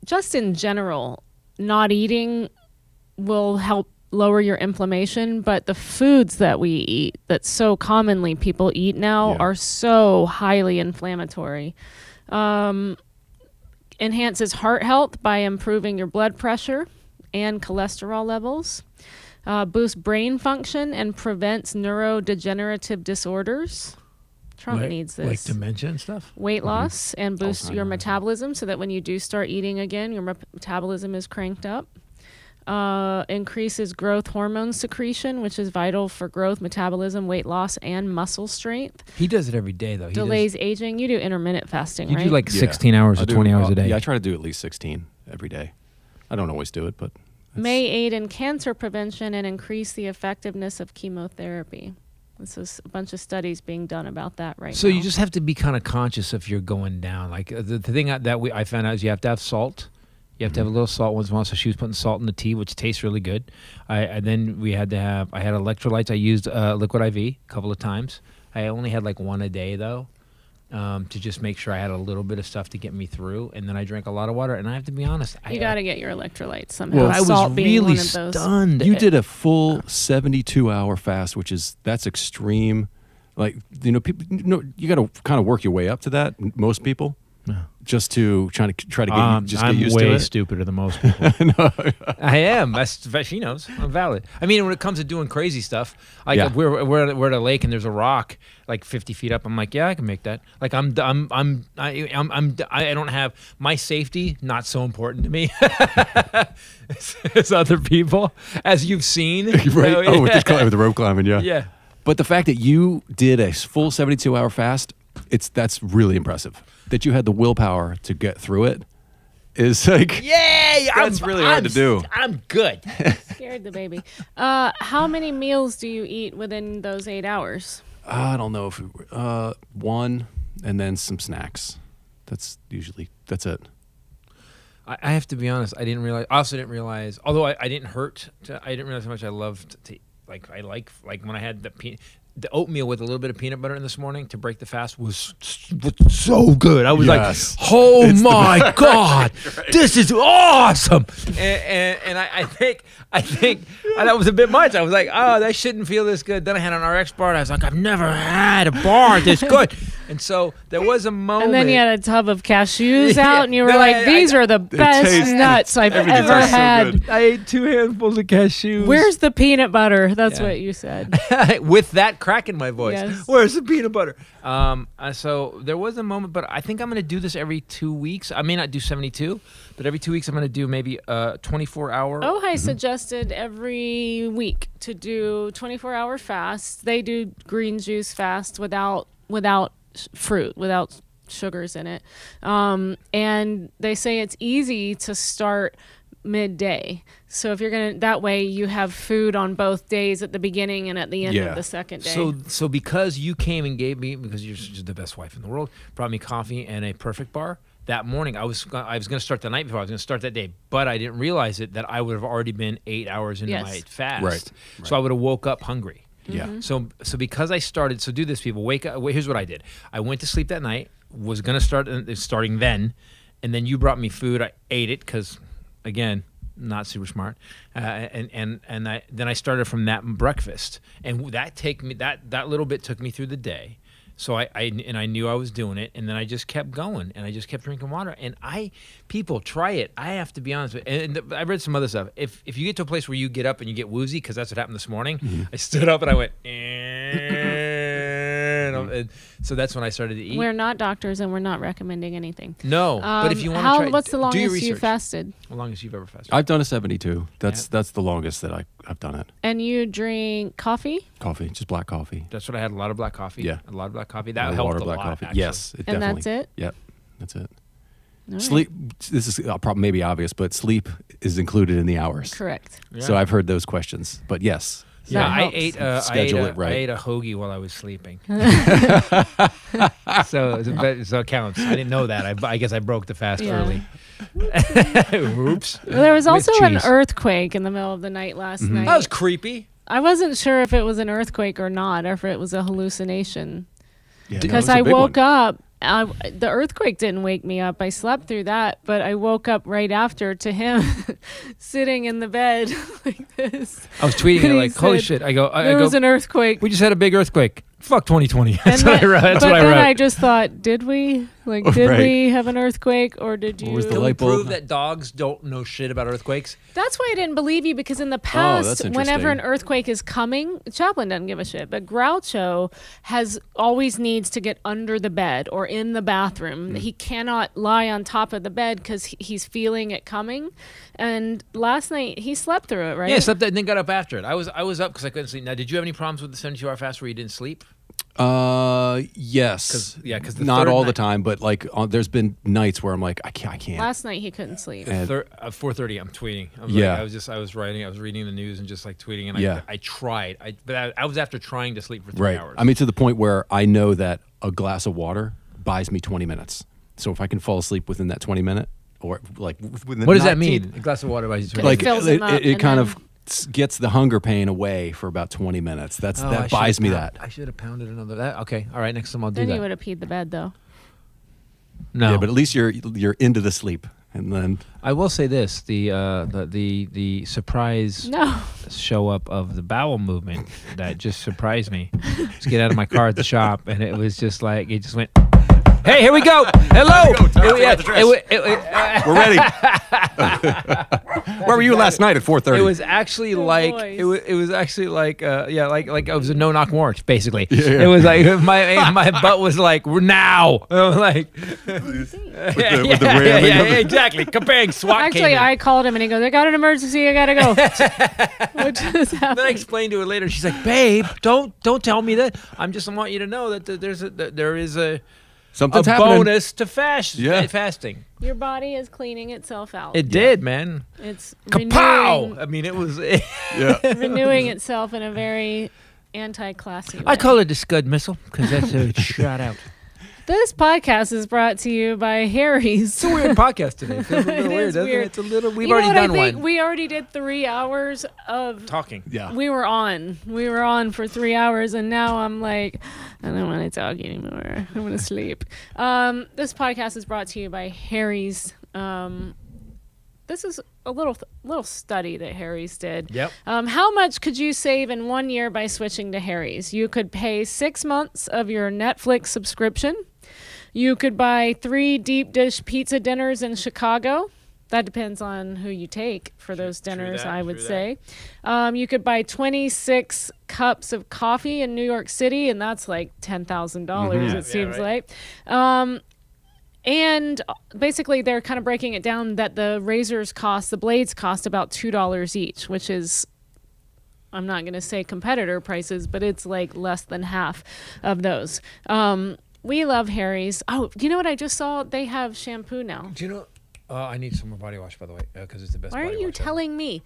Just in general, not eating will help lower your inflammation, but the foods that we eat, that so commonly people eat now, are so highly inflammatory. Enhances heart health by improving your blood pressure and cholesterol levels. Boosts brain function and prevents neurodegenerative disorders. Trump needs this. Like dementia and stuff? Weight loss and boosts your metabolism so that when you do start eating again, your metabolism is cranked up. Increases growth hormone secretion, which is vital for growth, metabolism, weight loss, and muscle strength. He does it every day, though. Delays aging. You do intermittent fasting, right? You do like 16 hours or 20 hours a day. Yeah, I try to do at least 16 every day. I don't always do it, but... May aid in cancer prevention and increase the effectiveness of chemotherapy. This is a bunch of studies being done about that right now. So you just have to be kind of conscious if you're going down. Like the thing I found out is you have to have salt. You have to have a little salt once in a while. So she was putting salt in the tea, which tastes really good. Then I had electrolytes. I used Liquid IV a couple of times. I only had like one a day though. To just make sure I had a little bit of stuff to get me through, and then I drank a lot of water. And I have to be honest, you got to get your electrolytes somehow. Well, I was really stunned. You did a full 72-hour fast, that's extreme. Like people, you got to kind of work your way up to that. Most people, just to try to get used to it. I'm way stupider than most people. No. I am. She knows. I'm valid. I mean, when it comes to doing crazy stuff, like if we're at a lake and there's a rock like 50 feet up, I'm like, yeah, I can make that. Like I don't have my safety. Not so important to me as other people, as you've seen. Right? With the rope climbing, yeah. Yeah. But the fact that you did a full 72-hour fast, that's really impressive. That you had the willpower to get through it is like, yay! That's really hard to do. I'm good. Scared the baby. How many meals do you eat within those 8 hours? I don't know if one and then some snacks. That's it. I have to be honest. I also didn't realize. Although I didn't hurt. I didn't realize how much I loved to. Like when I had the oatmeal with a little bit of peanut butter in this morning to break the fast was so good. I was like, oh my God, this is awesome. And I think that was a bit much. I was like, oh, that shouldn't feel this good. Then I had an RX bar and I was like, I've never had a bar this good. And so there was a moment. And then you had a tub of cashews out and you were like, these are the best nuts I've ever had. So I ate 2 handfuls of cashews. Where's the peanut butter? That's what you said. With that crack in my voice. Yes. Where's the peanut butter? So there was a moment, but I think I'm going to do this every 2 weeks. I may not do 72, but every 2 weeks I'm going to do maybe a 24-hour. I suggested every week to do 24-hour fast. They do green juice fast without fruit, without sugars in it. And they say it's easy to start midday. So if you're going to, that way you have food on both days at the beginning and at the end of the second day. So because you came and gave me, because you're the best wife in the world, brought me coffee and a perfect bar, that morning. I was going to start the night before. I was going to start that day, but I didn't realize it that I would have already been 8 hours into my fast. Right. So I would have woke up hungry. Yeah. So because I started, so do this, people. Wake up. Here's what I did. I went to sleep that night. Was going to start starting then, and then you brought me food. I ate it because, again, not super smart. Then I started from that breakfast, and that little bit took me through the day. So I knew I was doing it, and then I just kept going, and I just kept drinking water. And people try it. I have to be honest with you. And I read some other stuff. If you get to a place where you get up and you get woozy, because that's what happened this morning, I stood up and I went, and so that's when I started to eat. We're not doctors, and we're not recommending anything. No, but if you want to try, what's the do your longest you research. fasted? The longest you've ever fasted? I've done a 72. That's the longest that I've done it. And you drink coffee? Coffee, just black coffee. That's what I had. A lot of black coffee. Yeah. A lot of black coffee. That helped a lot. Actually. Yes, it And definitely. that's it? Yep, that's it. All right. Sleep. This is probably maybe obvious, but sleep is included in the hours. Correct. Yeah. So I've heard those questions, but yes. Yeah, That I helps. ate. Schedule it right. I ate a hoagie while I was sleeping. so it counts. I didn't know that. I guess I broke the fast Yeah. early. Oops. There was With also an cheese. earthquake in the middle of the night last night. That was creepy. I wasn't sure if it was an earthquake or not, or if it was a hallucination. Yeah, no, Because it was a I big woke one. up. The earthquake didn't wake me up. I slept through that, but I woke up right after to him sitting in the bed like this. I was tweeting And it he like, holy said, shit. I go, There was an earthquake. we just had a big earthquake. Fuck 2020. That's And what I then- wrote. That's but what I then wrote. I just thought, did we? Like, did Right. we have an earthquake, or did you? was the Can we light bulb? prove that dogs don't know shit about earthquakes? That's why I didn't believe you, because in the that's past, interesting. whenever an earthquake is coming, Chaplin doesn't give a shit. But Groucho always needs to get under the bed or in the bathroom. He cannot lie on top of the bed because he's feeling it coming. And last night he slept through it, right? Yeah, I slept and then got up after it. I was up because I couldn't sleep. Now, did you have any problems with the 72-hour fast where you didn't sleep? Yes. 'Cause the not third all the night- time, but like there's been nights where I'm like, I can't. Last night he couldn't sleep. And- 4:30. I'm tweeting. Yeah. I was writing. I was reading the news and just like tweeting. And Yeah. I tried. But I was after trying to sleep for 3 Right. hours. I mean, to the point where I know that a glass of water buys me 20 minutes. So if I can fall asleep within that 20 minute, or like within the what does that 19th mean? A glass of water by you. Like fills them up, it and kind then- of gets the hunger pain away for about 20 minutes. That buys me that. I should have pounded another. Okay. All right. Next time I'll do Then that. you would have peed the bed, though. No. Yeah, but at least you're into the sleep, and then I will say this: the surprise No. show up of the bowel movement that just surprised me. Just get out of my car at the shop, and it was just like it just went. Hey, here we go. Hello. we're ready. Where were you last night at 4:30? It was actually like voice. it was actually like like it was a no knock warrant basically. Yeah. It was like my butt was like now. I'm like with the ramming yeah, of it. exactly. Kabang, SWAT Actually, came in. I called him and he goes, I got an emergency. I got to go. What just Then I happened? explained to her later. She's like, "Babe, don't tell me that. I want you to know that there is a Something's happening. bonus to fasting." Your body is cleaning itself out. It did, man. It's Kapow! I mean, it was. renewing itself in a very anti-classy way. I call it a Scud missile because that's how it shot out. This podcast is brought to you by Harry's. It's a weird podcast today. It feels a little It weird, is doesn't weird. it? It's a little. We've You know already what I done think? one. We already did 3 hours of Talking. Yeah. We were on. We were on for 3 hours, and now I'm like, I don't want to talk anymore. I want to sleep. This podcast is brought to you by Harry's. This is a little study that Harry's did. Yep. How much could you save in 1 year by switching to Harry's? You could pay 6 months of your Netflix subscription. You could buy 3 deep dish pizza dinners in Chicago. That depends on who you take for those dinners, I would say. You could buy 26 cups of coffee in New York City, and that's like $10,000, it seems like. And basically, they're kind of breaking it down that the the blades cost about $2 each, which is, I'm not going to say competitor prices, but it's like less than half of those. We love Harry's. Oh, you know what I just saw? They have shampoo now. Do you know? I need some more body wash, by the way, because it's the best. Why are body you wash ever. telling me?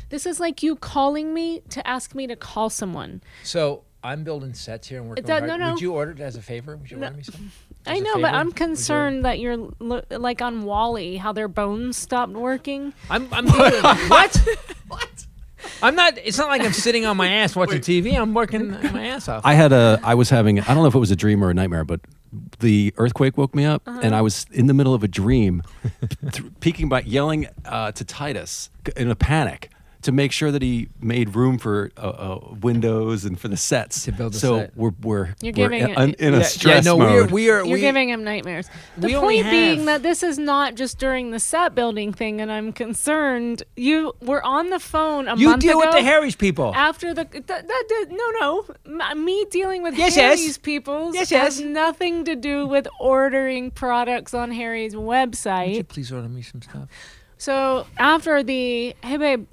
This is like you calling me to ask me to call someone. So I'm building sets here and working That- hard. no, no. Would you order it as a favor? Would you order me some? I know, but I'm concerned that you're like on Wall-E, how their bones stopped working. I'm doing what? What? I'm not. It's not like I'm sitting on my ass watching TV. I'm working my ass off. I was having, I don't know if it was a dream or a nightmare, but the earthquake woke me up, and I was in the middle of a dream, peeking by, yelling to Titus in a panic to make sure that he made room for windows and for the sets. To build a so set. we're giving in a stress mode. You're giving him nightmares. The we only point being have- that this is not just during the set building thing, and I'm concerned. You were on the phone a You month deal ago. with the Harry's people. After the me dealing with Yes, Harry's yes. people Yes, has yes. nothing to do with ordering products on Harry's website. Would you please order me some stuff? So after hey babe,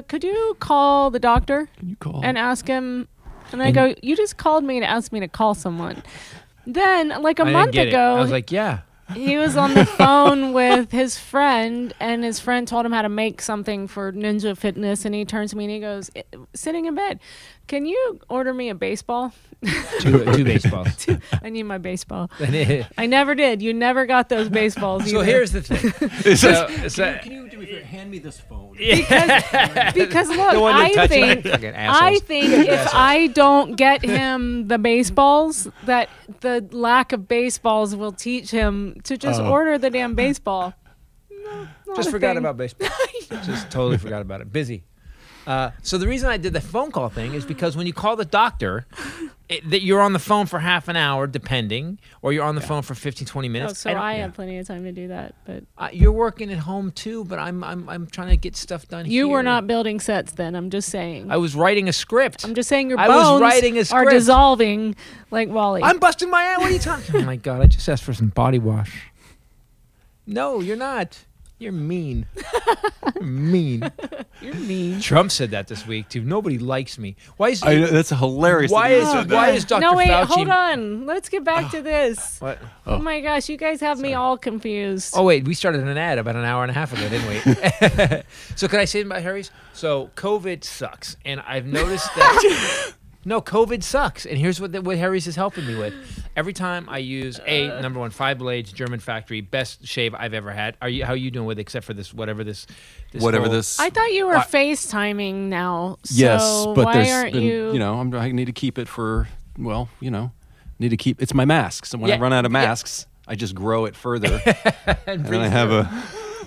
could you call the doctor Can you call? and ask him? And I go, you just called me to ask me to call someone. Then like a I didn't month get it. ago, I was like, yeah. he was on the phone with his friend, and his friend told him how to make something for Ninja Fitness, and he turns to me and he goes, sitting in bed, can you order me a baseball? Two baseballs. I need my baseball. I never did. You never got those baseballs So either. here's the thing. Can you do me a favor? Hand me this phone. Because look, The one that I touched think my fucking assholes. if I don't get him the baseballs, that the lack of baseballs will teach him to just order the damn baseball. No, not Just a forgot thing. about baseball. Just totally forgot about it. Busy. So the reason I did the phone call thing is because when you call the doctor, that you're on the phone for half an hour, depending, or you're on the phone for 15, 20 minutes. Oh, so I have plenty of time to do that, but You're working at home too, but I'm trying to get stuff done. you here. were not building sets then. I'm just saying. I was writing a script. I'm just saying your I was bones writing a are script. dissolving like Wally. I'm busting my ass. What are you talking? Oh my god! I just asked for some body wash. No, you're not. You're mean. You're mean. You're mean. Trump said that this week too. Nobody likes me. Why is That's hilarious. why that you is said that. why is Dr. No, wait, Fauci? hold on. Let's get back to this. What? Oh my gosh, you guys have me all confused. Oh wait, we started an ad about an hour and a half ago, didn't we? So can I say about Harry's? So COVID sucks, and I've noticed that. No, COVID sucks, and here's what Harry's is helping me with. Every time I use number one, 5 blades, German factory, best shave I've ever had. How are you doing with it, except for this whatever this whole- I thought you were FaceTiming now. So Yes, but why there's aren't been, you? I need to keep it for, need to keep, it's my masks. And when I run out of masks, I just grow it further. and then I have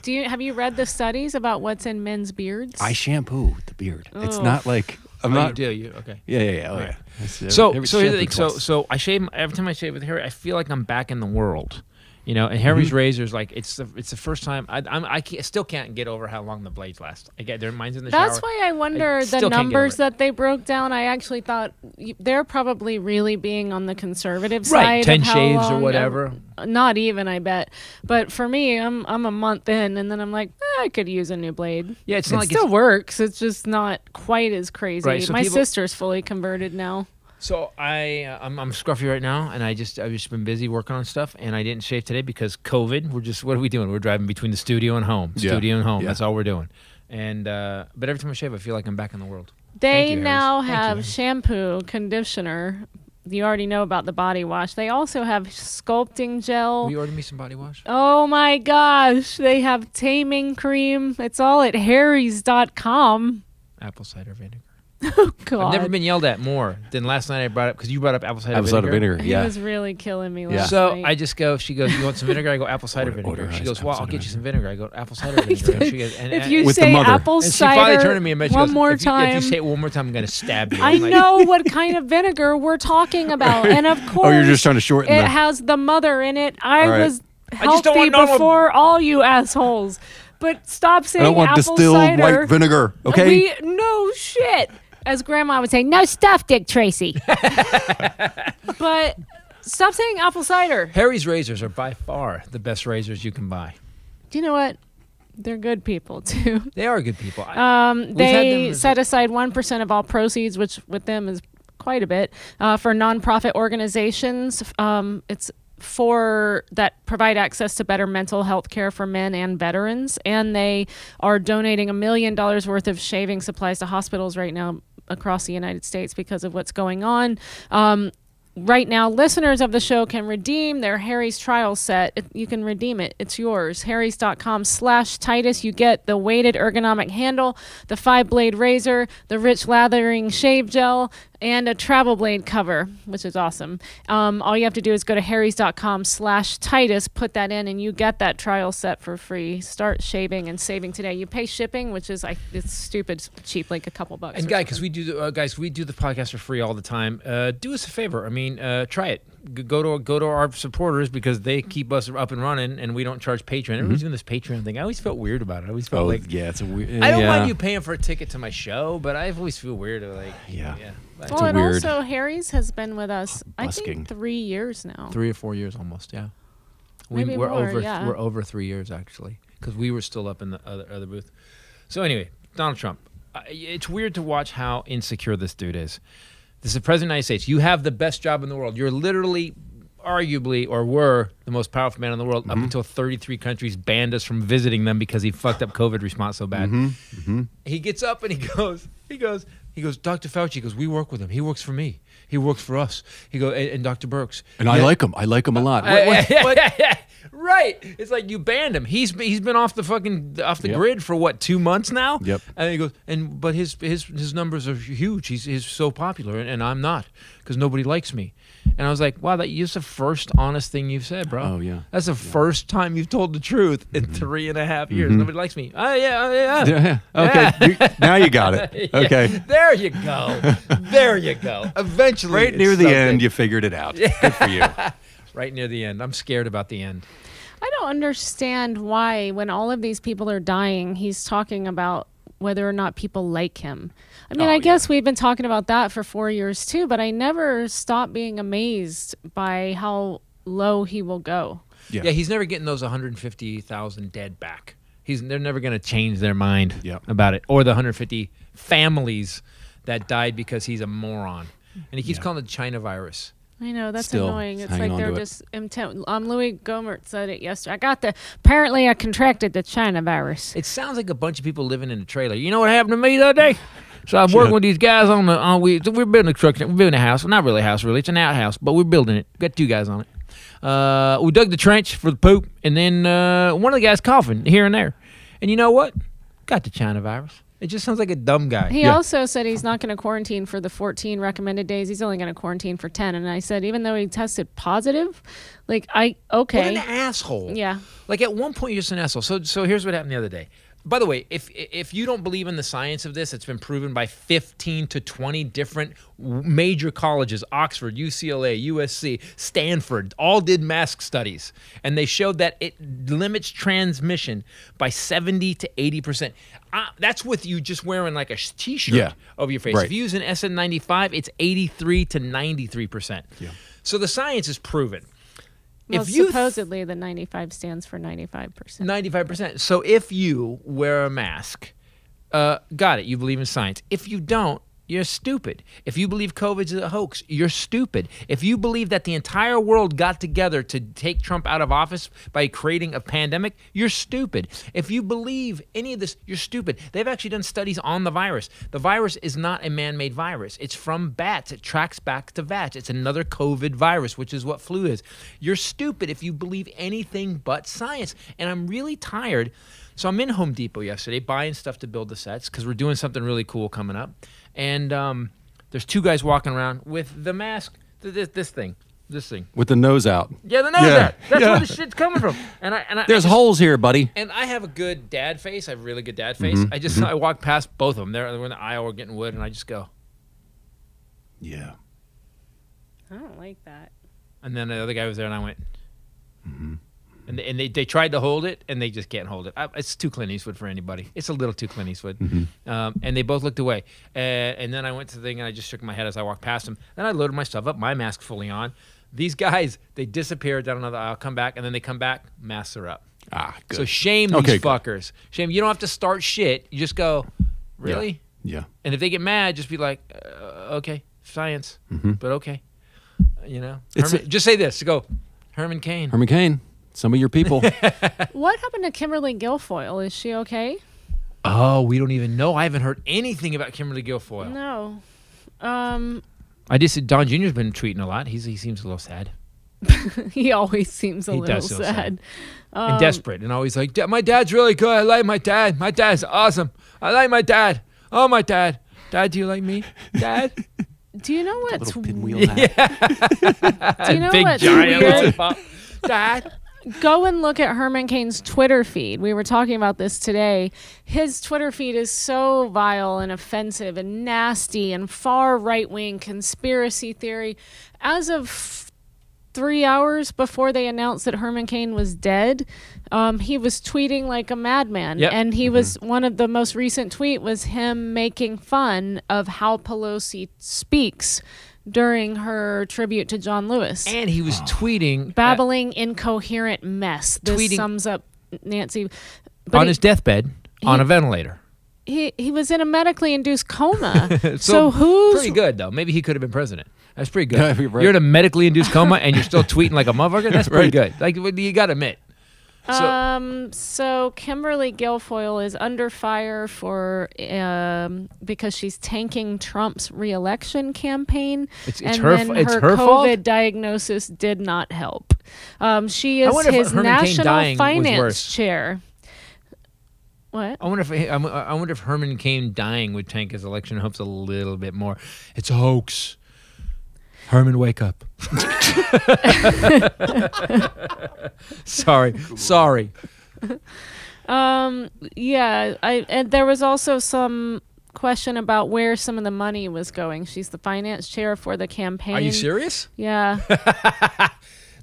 Have you read the studies about what's in men's beards? I shampoo the beard. It's Oh. not like, I'm Oh, not. you do. Okay. Yeah. Oh, Right. yeah. So Every here's the shampoo thing. twice. So I shave every time I shave with Harry. I feel like I'm back in the world, And Harry's razors, like it's the first time I still can't get over how long the blades last. I get mine's in the shower. That's why I wonder still the can't get numbers over it. that they broke down. I actually thought they're probably really being on the conservative Right, side. 10 of how shaves or long- whatever. Not even, I bet. But for me, I'm a month in, and then I'm like, I could use a new blade. Yeah, it's it not like still works. It's just not quite as crazy. Right, so My people- sister's fully converted now. So I'm scruffy right now, and I've just been busy working on stuff, and I didn't shave today because COVID. What are we doing? We're driving between the studio and home. Yeah. Studio and home. Yeah. That's all we're doing. And but every time I shave, I feel like I'm back in the world. They Thank you, Harris. now Thank you, have Harris. shampoo, conditioner. You already know about the body wash. They also have sculpting gel. Will you order me some body wash? Oh my gosh. They have taming cream. It's all at harrys.com. Apple cider vinegar. Oh, God. I've never been yelled at more than last night. I brought up because you brought up apple cider Apple cider vinegar. He Yeah. was really killing me Yeah. last So night. I just go. She goes, "You want some vinegar?" I go, "Apple cider Order vinegar." She ice goes, apple "Well, I'll cider get you some vinegar." I go, "Apple cider vinegar." And she goes, if you With the say mother. apple and she cider finally turned to me and she one goes, more if time, you say it one more time, I'm going to stab you. I I'm like, know what kind of vinegar we're talking about. And of course, Oh, you're just trying to shorten it the. has the mother in it. I All right. was just don't healthy want normal- before all you assholes. But stop saying I don't want apple distilled cider. white vinegar. Okay. No shit. As Grandma would say, no stuff, Dick Tracy. But stop saying apple cider. Harry's razors are by far the best razors you can buy. Do you know what? They're good people too. They are good people. We've had them They as set aside 1% of all proceeds, which with them is quite a bit, for nonprofit organizations. It's for that provide access to better mental health care for men and veterans, and they are donating $1 million worth of shaving supplies to hospitals right now, across the United States because of what's going on. Right now, listeners of the show can redeem their Harry's trial set. You can redeem it. It's yours. Harrys.com/Titus. You get the weighted ergonomic handle, the 5-blade razor, the rich lathering shave gel, and a travel blade cover, which is awesome. All you have to do is go to Harrys.com/Titus, put that in, and you get that trial set for free. Start shaving and saving today. You pay shipping, which is it's stupid cheap, like a couple bucks. And because we do the podcast for free all the time. Do us a favor. I mean, try it. Go to our supporters because they keep us up and running, and we don't charge Patreon. Everyone's doing this Patreon thing. I always felt weird about it. I always felt it's a weird. I don't mind you paying for a ticket to my show, but I always feel weird. Yeah. Well, and also Harry's has been with us, I think, 3 years now. 3 or 4 years almost, yeah. Maybe we're more, over. yeah. We're over 3 years actually, because we were still up in the other booth. So anyway, Donald Trump. It's weird to watch how insecure this dude is. This is the president of the United States. You have the best job in the world. You're literally, arguably, or were the most powerful man in the world up until 33 countries banned us from visiting them because he fucked up COVID response so bad. He gets up and he goes, Dr. Fauci, he goes, we work with him. He works for me. He works for us. He goes, and Dr. Burks. And I like him. I like him a lot. Right. It's like you banned him. He's been off the grid for what, 2 months now? Yep. And he goes, but his numbers are huge. He's so popular, and I'm not because nobody likes me. And I was like, wow, that's the first honest thing you've said, bro. Oh, yeah. That's the first time you've told the truth in 3.5 years. Nobody likes me. Oh, yeah. Okay. Now you got it. Okay. There you go. There you go. Eventually. Right near the end, you figured it out. Good for you. Right near the end. I'm scared about the end. I don't understand why, when all of these people are dying, he's talking about whether or not people like him. I mean, I guess we've been talking about that for 4 years too, but I never stop being amazed by how low he will go. Yeah, he's never getting those 150,000 dead back. They're never going to change their mind about it, or the 150 families that died because he's a moron. And he keeps calling it the China virus. I know, that's Still annoying. It's hanging like they're on to just intent. Louis Gohmert said it yesterday. Apparently I contracted the China virus. It sounds like a bunch of people living in a trailer. You know what happened to me the other day? So I was working with these guys we're building a truck. We're building a house. Well, not really a house, really. It's an outhouse, but we're building it. Got 2 guys on it. We dug the trench for the poop, and then one of the guys coughing here and there. And you know what? Got the China virus. It just sounds like a dumb guy. He also said he's not going to quarantine for the 14 recommended days. He's only going to quarantine for 10. And I said, even though he tested positive, okay. What an asshole. Yeah. Like at one point, you're just an asshole. So here's what happened the other day. By the way, if you don't believe in the science of this, it's been proven by 15 to 20 different major colleges, Oxford, UCLA, USC, Stanford, all did mask studies. And they showed that it limits transmission by 70 to 80%. That's with you just wearing like a T-shirt over your face. Right. If you use an SN95, it's 83 to 93%. Yeah. So the science is proven. Well, supposedly the 95 stands for 95%. 95%. So if you wear a mask, got it, you believe in science. If you don't, you're stupid. If you believe COVID's a hoax, you're stupid. If you believe that the entire world got together to take Trump out of office by creating a pandemic, you're stupid. If you believe any of this, you're stupid. They've actually done studies on the virus. The virus is not a man-made virus. It's from bats. It tracks back to bats. It's another COVID virus, which is what flu is. You're stupid if you believe anything but science. And I'm really tired. So I'm in Home Depot yesterday buying stuff to build the sets because we're doing something really cool coming up. And there's 2 guys walking around with the mask, this thing. With the nose out. Yeah, the nose out. That's where the shit's coming from. And There's holes here, buddy. And I have a good dad face. I have a really good dad face. I walk past both of them. They're in the aisle, we're getting wood, and I just go. Yeah. I don't like that. And then the other guy was there, and I went. And they tried to hold it, and they just can't hold it. It's too Clint Eastwood for anybody. It's a little too Clint Eastwood. And they both looked away. And then I went to the thing, and I just shook my head as I walked past them. Then I loaded my stuff up, my mask fully on. These guys, they disappeared down another aisle, come back, and then they come back, masks are up. Good. So shame these fuckers. Shame. You don't have to start shit. You just go, really? Yeah. And if they get mad, just be like, okay, science, but okay. You know? Just say this. Go, Herman Cain. Herman Cain. Some of your people. What happened to Kimberly Guilfoyle? Is she okay? Oh, we don't even know. I haven't heard anything about Kimberly Guilfoyle. No. I just Don Jr.'s been tweeting a lot. He seems a little sad. He always seems a He little does feel sad. And desperate, and always like, my dad's really good. I like my dad. My dad's awesome. I like my dad. Oh, my dad. Dad, do you like me? Dad? Do you know what's Little pinwheel hat. Do you know Big what's giant weird? lollipop. Dad? Go and look at Herman Cain's Twitter feed. We were talking about this today. His Twitter feed is so vile and offensive and nasty and far right-wing conspiracy theory. As of 3 hours before they announced that Herman Cain was dead, he was tweeting like a madman. Yep. And he was, one of the most recent tweet was him making fun of how Pelosi speaks during her tribute to John Lewis. And he was tweeting. Babbling incoherent mess. This Tweeting- sums up Nancy. But On his deathbed, on a ventilator. he was in a medically induced coma. so who's Pretty good, though. Maybe he could have been president. That's pretty good. Yeah, you're right. You're in a medically induced coma, and you're still tweeting like a motherfucker? That's pretty good. Like, you got to admit. So Kimberly Guilfoyle is under fire for because she's tanking Trump's re-election campaign. It's and her then it's her her COVID fault? diagnosis did not help. She is wonder if his Herman Cain national dying was finance worse. chair. What? I wonder if Herman Cain dying would tank his election hopes a little bit more. It's a hoax. Herman, wake up. Sorry. Yeah, and there was also some question about where some of the money was going. She's the finance chair for the campaign. Are you serious? Yeah.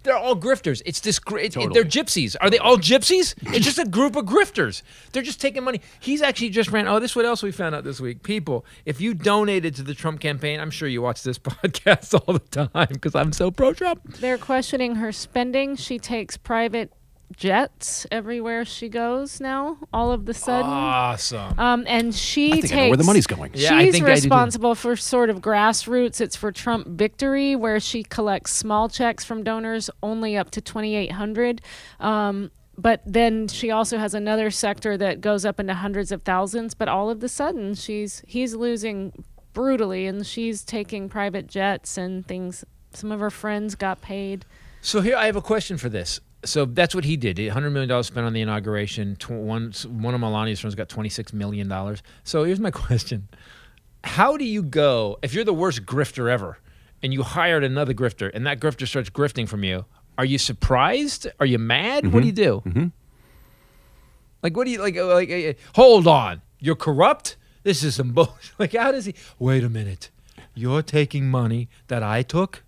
They're all grifters. It's this. Totally. They're gypsies. Are they all gypsies? It's just a group of grifters. They're just taking money. He's actually just ran. Oh, this is what else we found out this week. People, if you donated to the Trump campaign, I'm sure you watch this podcast all the time because I'm so pro-Trump. They're questioning her spending. She takes private jets everywhere she goes now, all of the sudden. Awesome. And she I think takes I know where the money's going. Yeah, I she's think I do too. responsible for sort of grassroots. It's for Trump Victory, where she collects small checks from donors only up to $2,800. But then she also has another sector that goes up into hundreds of thousands. But all of the sudden, he's losing brutally, and she's taking private jets and things. Some of her friends got paid. So here, I have a question for this. So that's what he did. $100 million spent on the inauguration. One of Melania's friends got $26 million. So here's my question. How do you go, if you're the worst grifter ever, and you hired another grifter, and that grifter starts grifting from you, are you surprised? Are you mad? What do you do? Mm-hmm. Like, what do you, like, hold on. You're corrupt? This is some bullshit. Like, how does he, wait a minute. You're taking money that I took?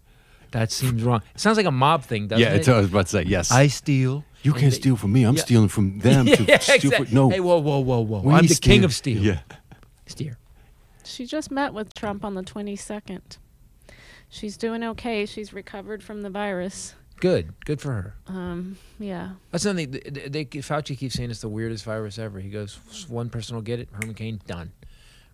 That seems wrong. It sounds like a mob thing, doesn't it? Yeah, I was about to say, yes. I steal. You can't steal from me. I'm Yeah. stealing from them. Yeah, to steal exactly. from, no. Hey, whoa. We I'm the steal. king of steel. Yeah. Steer. She just met with Trump on the 22nd. She's doing okay. She's recovered from the virus. Good for her. Yeah. That's something. Fauci keeps saying it's the weirdest virus ever. He goes, one person will get it. Herman Cain, done.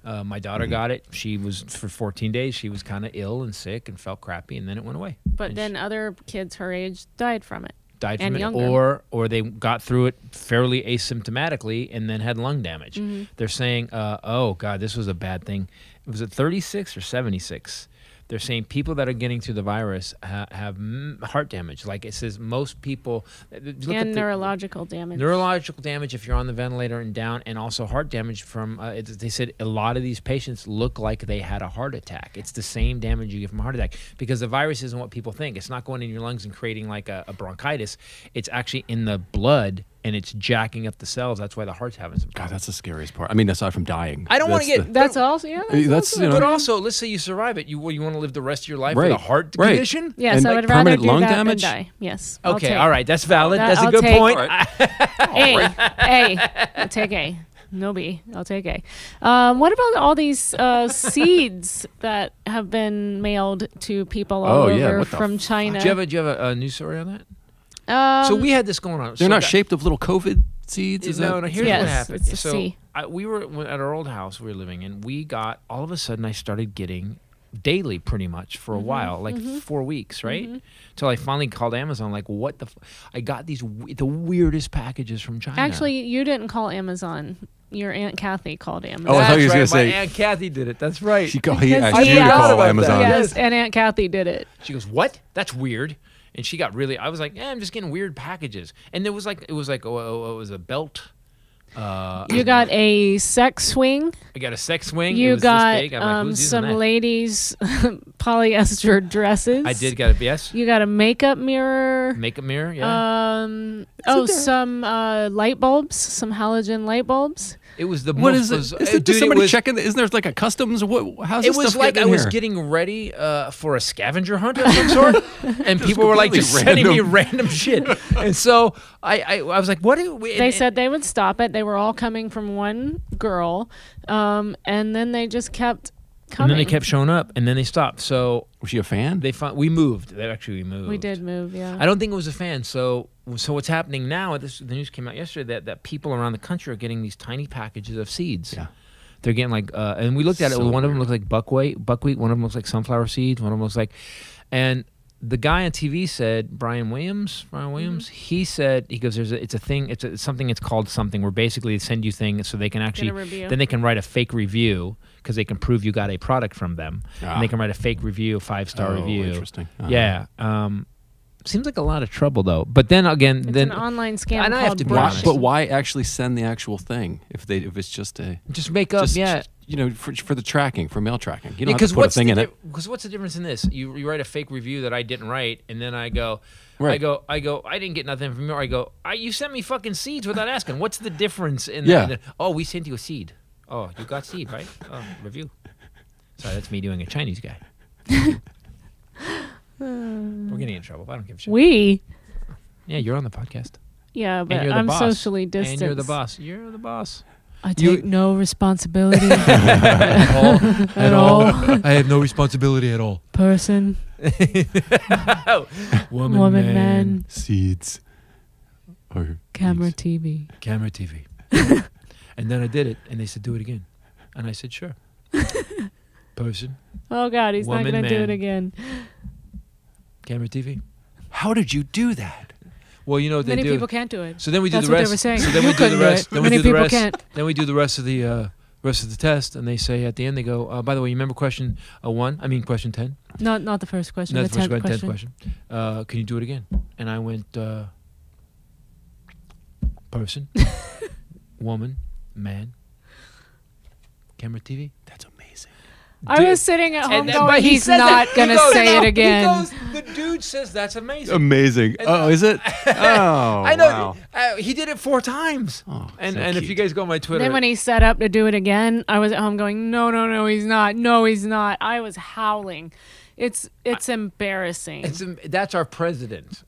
My daughter got it. She was, for 14 days, she was kind of ill and sick and felt crappy, and then it went away. But And then other kids her age died from it. died and from it, younger. or they got through it fairly asymptomatically and then had lung damage. Mm-hmm. They're saying, oh God, this was a bad thing. Was it 36 or 76? They're saying people that are getting through the virus have heart damage. Like it says, most people And neurological damage. Neurological damage if you're on the ventilator and down, and also heart damage from. They said a lot of these patients look like they had a heart attack. It's the same damage you get from a heart attack because the virus isn't what people think. It's not going in your lungs and creating like a bronchitis. It's actually in the blood and it's jacking up the cells. That's why the heart's having some God, problems. that's the scariest part. I mean, aside from dying. I don't want to That's get. That's also, yeah. That's, you know, But also, let's say you survive it. You want to live the rest of your life Right, with a heart right. condition? Yes, And, I like, would rather permanent do lung that damage? than die. Yes. I'll Okay, take- all right. That's valid. That That's a I'll good take. point. All right. I'll take A. No B. I'll take A. What about all these seeds that have been mailed to people all Oh, yeah, over what the from China? Do you have a news story on that? So we had this going on. They're So not that- shaped of little COVID seeds? Is No, that? here's Yes, what happened. it's a So C. we were at our old house we were living in. We got, all of a sudden I started getting daily pretty much for a Mm-hmm. while, like 4 weeks, right? Till I finally called Amazon, like, what the I got the weirdest packages from China. Actually, you didn't call Amazon. Your Aunt Kathy called Amazon. Oh, I thought you was That's gonna right. say- My Aunt Kathy did it. That's right. He Because asked he you to asked call about Amazon. that. Yes, and Aunt Kathy did it. She goes, "What? That's weird." And she got really. I was like, "I'm just getting weird packages." And it was like, it was a belt. You got a sex swing. I got a sex swing. It You was got this big. I'm like, who's using some that? ladies polyester dresses. I did get a yes. You got a makeup mirror. Makeup mirror. Yeah. Some light bulbs, some halogen light bulbs. It was the What most. is it? Dude, Does somebody it was, checking? Isn't there like a customs? How's It this was stuff like I getting in was here? getting ready for a scavenger hunt of some sort, and people were like completely just sending me random. random shit. And so I was like, "What do we?" They said they would stop it. They were all coming from one girl, and then they just kept coming. and then they kept showing up, and then they stopped. So Was she a fan? we moved. We moved. We did move, yeah. I don't think it was a fan. So what's happening now? The news came out yesterday that people around the country are getting these tiny packages of seeds. Yeah. They're getting like, and we looked at it. So One of them looks like buckwheat. One of them looks like sunflower seeds. One of them looks like, and the guy on TV said, Brian Williams, he said, he goes, it's a thing, it's something, it's called something where basically they send you things so they can actually, review. then they can write a fake review because they can prove you got a product from them. Ah. And they can write a fake review, 5-star Oh, review. interesting. Uh-huh. Yeah. Seems like a lot of trouble though. But then again, It's then an online scam and I have called to be Brush. honest. But why actually send the actual thing if it's just a just make up, just, for the tracking, for mail tracking? You don't have Because to put a thing in it. Because what's the difference in this? You write a fake review that I didn't write, and then I go, Right. I didn't get nothing from you. Or I go, you sent me fucking seeds without asking. What's the difference in Yeah. that? Oh, we sent you a seed. Oh, you got seed, right? Oh, review. Sorry, that's me doing a Chinese guy. We're getting in trouble. I don't give a shit. Yeah, you're on the podcast. Yeah, And but you're the I'm boss. socially distanced. And you're the boss. You're the boss. I take no responsibility at all. I have no responsibility at all. person, woman, man, Seeds. Or camera, TV. Camera, TV. And then I did it, and they said, do it again. And I said, sure. Person, Oh God, he's Woman, not gonna do man. it again. camera, TV. How did you do that? Well, you know what they Many do. people can't do it. So then we do That's the what rest. they were saying. So then You we do couldn't the do rest. it. Then we Many do the people rest. can't. Then we do the rest of the test, and they say at the end they go, by the way, you remember question 1? I mean question 10. Not the first question. Not the the first 10th question. Can you do it again? And I went, person, woman, man, camera, TV. That's amazing. I was sitting at home but going, he he's said not that. going He to goes, say no, it again. He goes, the dude says that's amazing. Amazing. Oh, is it? Oh, I know. Wow. He did it 4 times. Oh, and so if cute. you guys go on my Twitter, Then when he set up to do it again, I was at home going, no, he's not. No, he's not. I was howling. It's embarrassing. that's our president.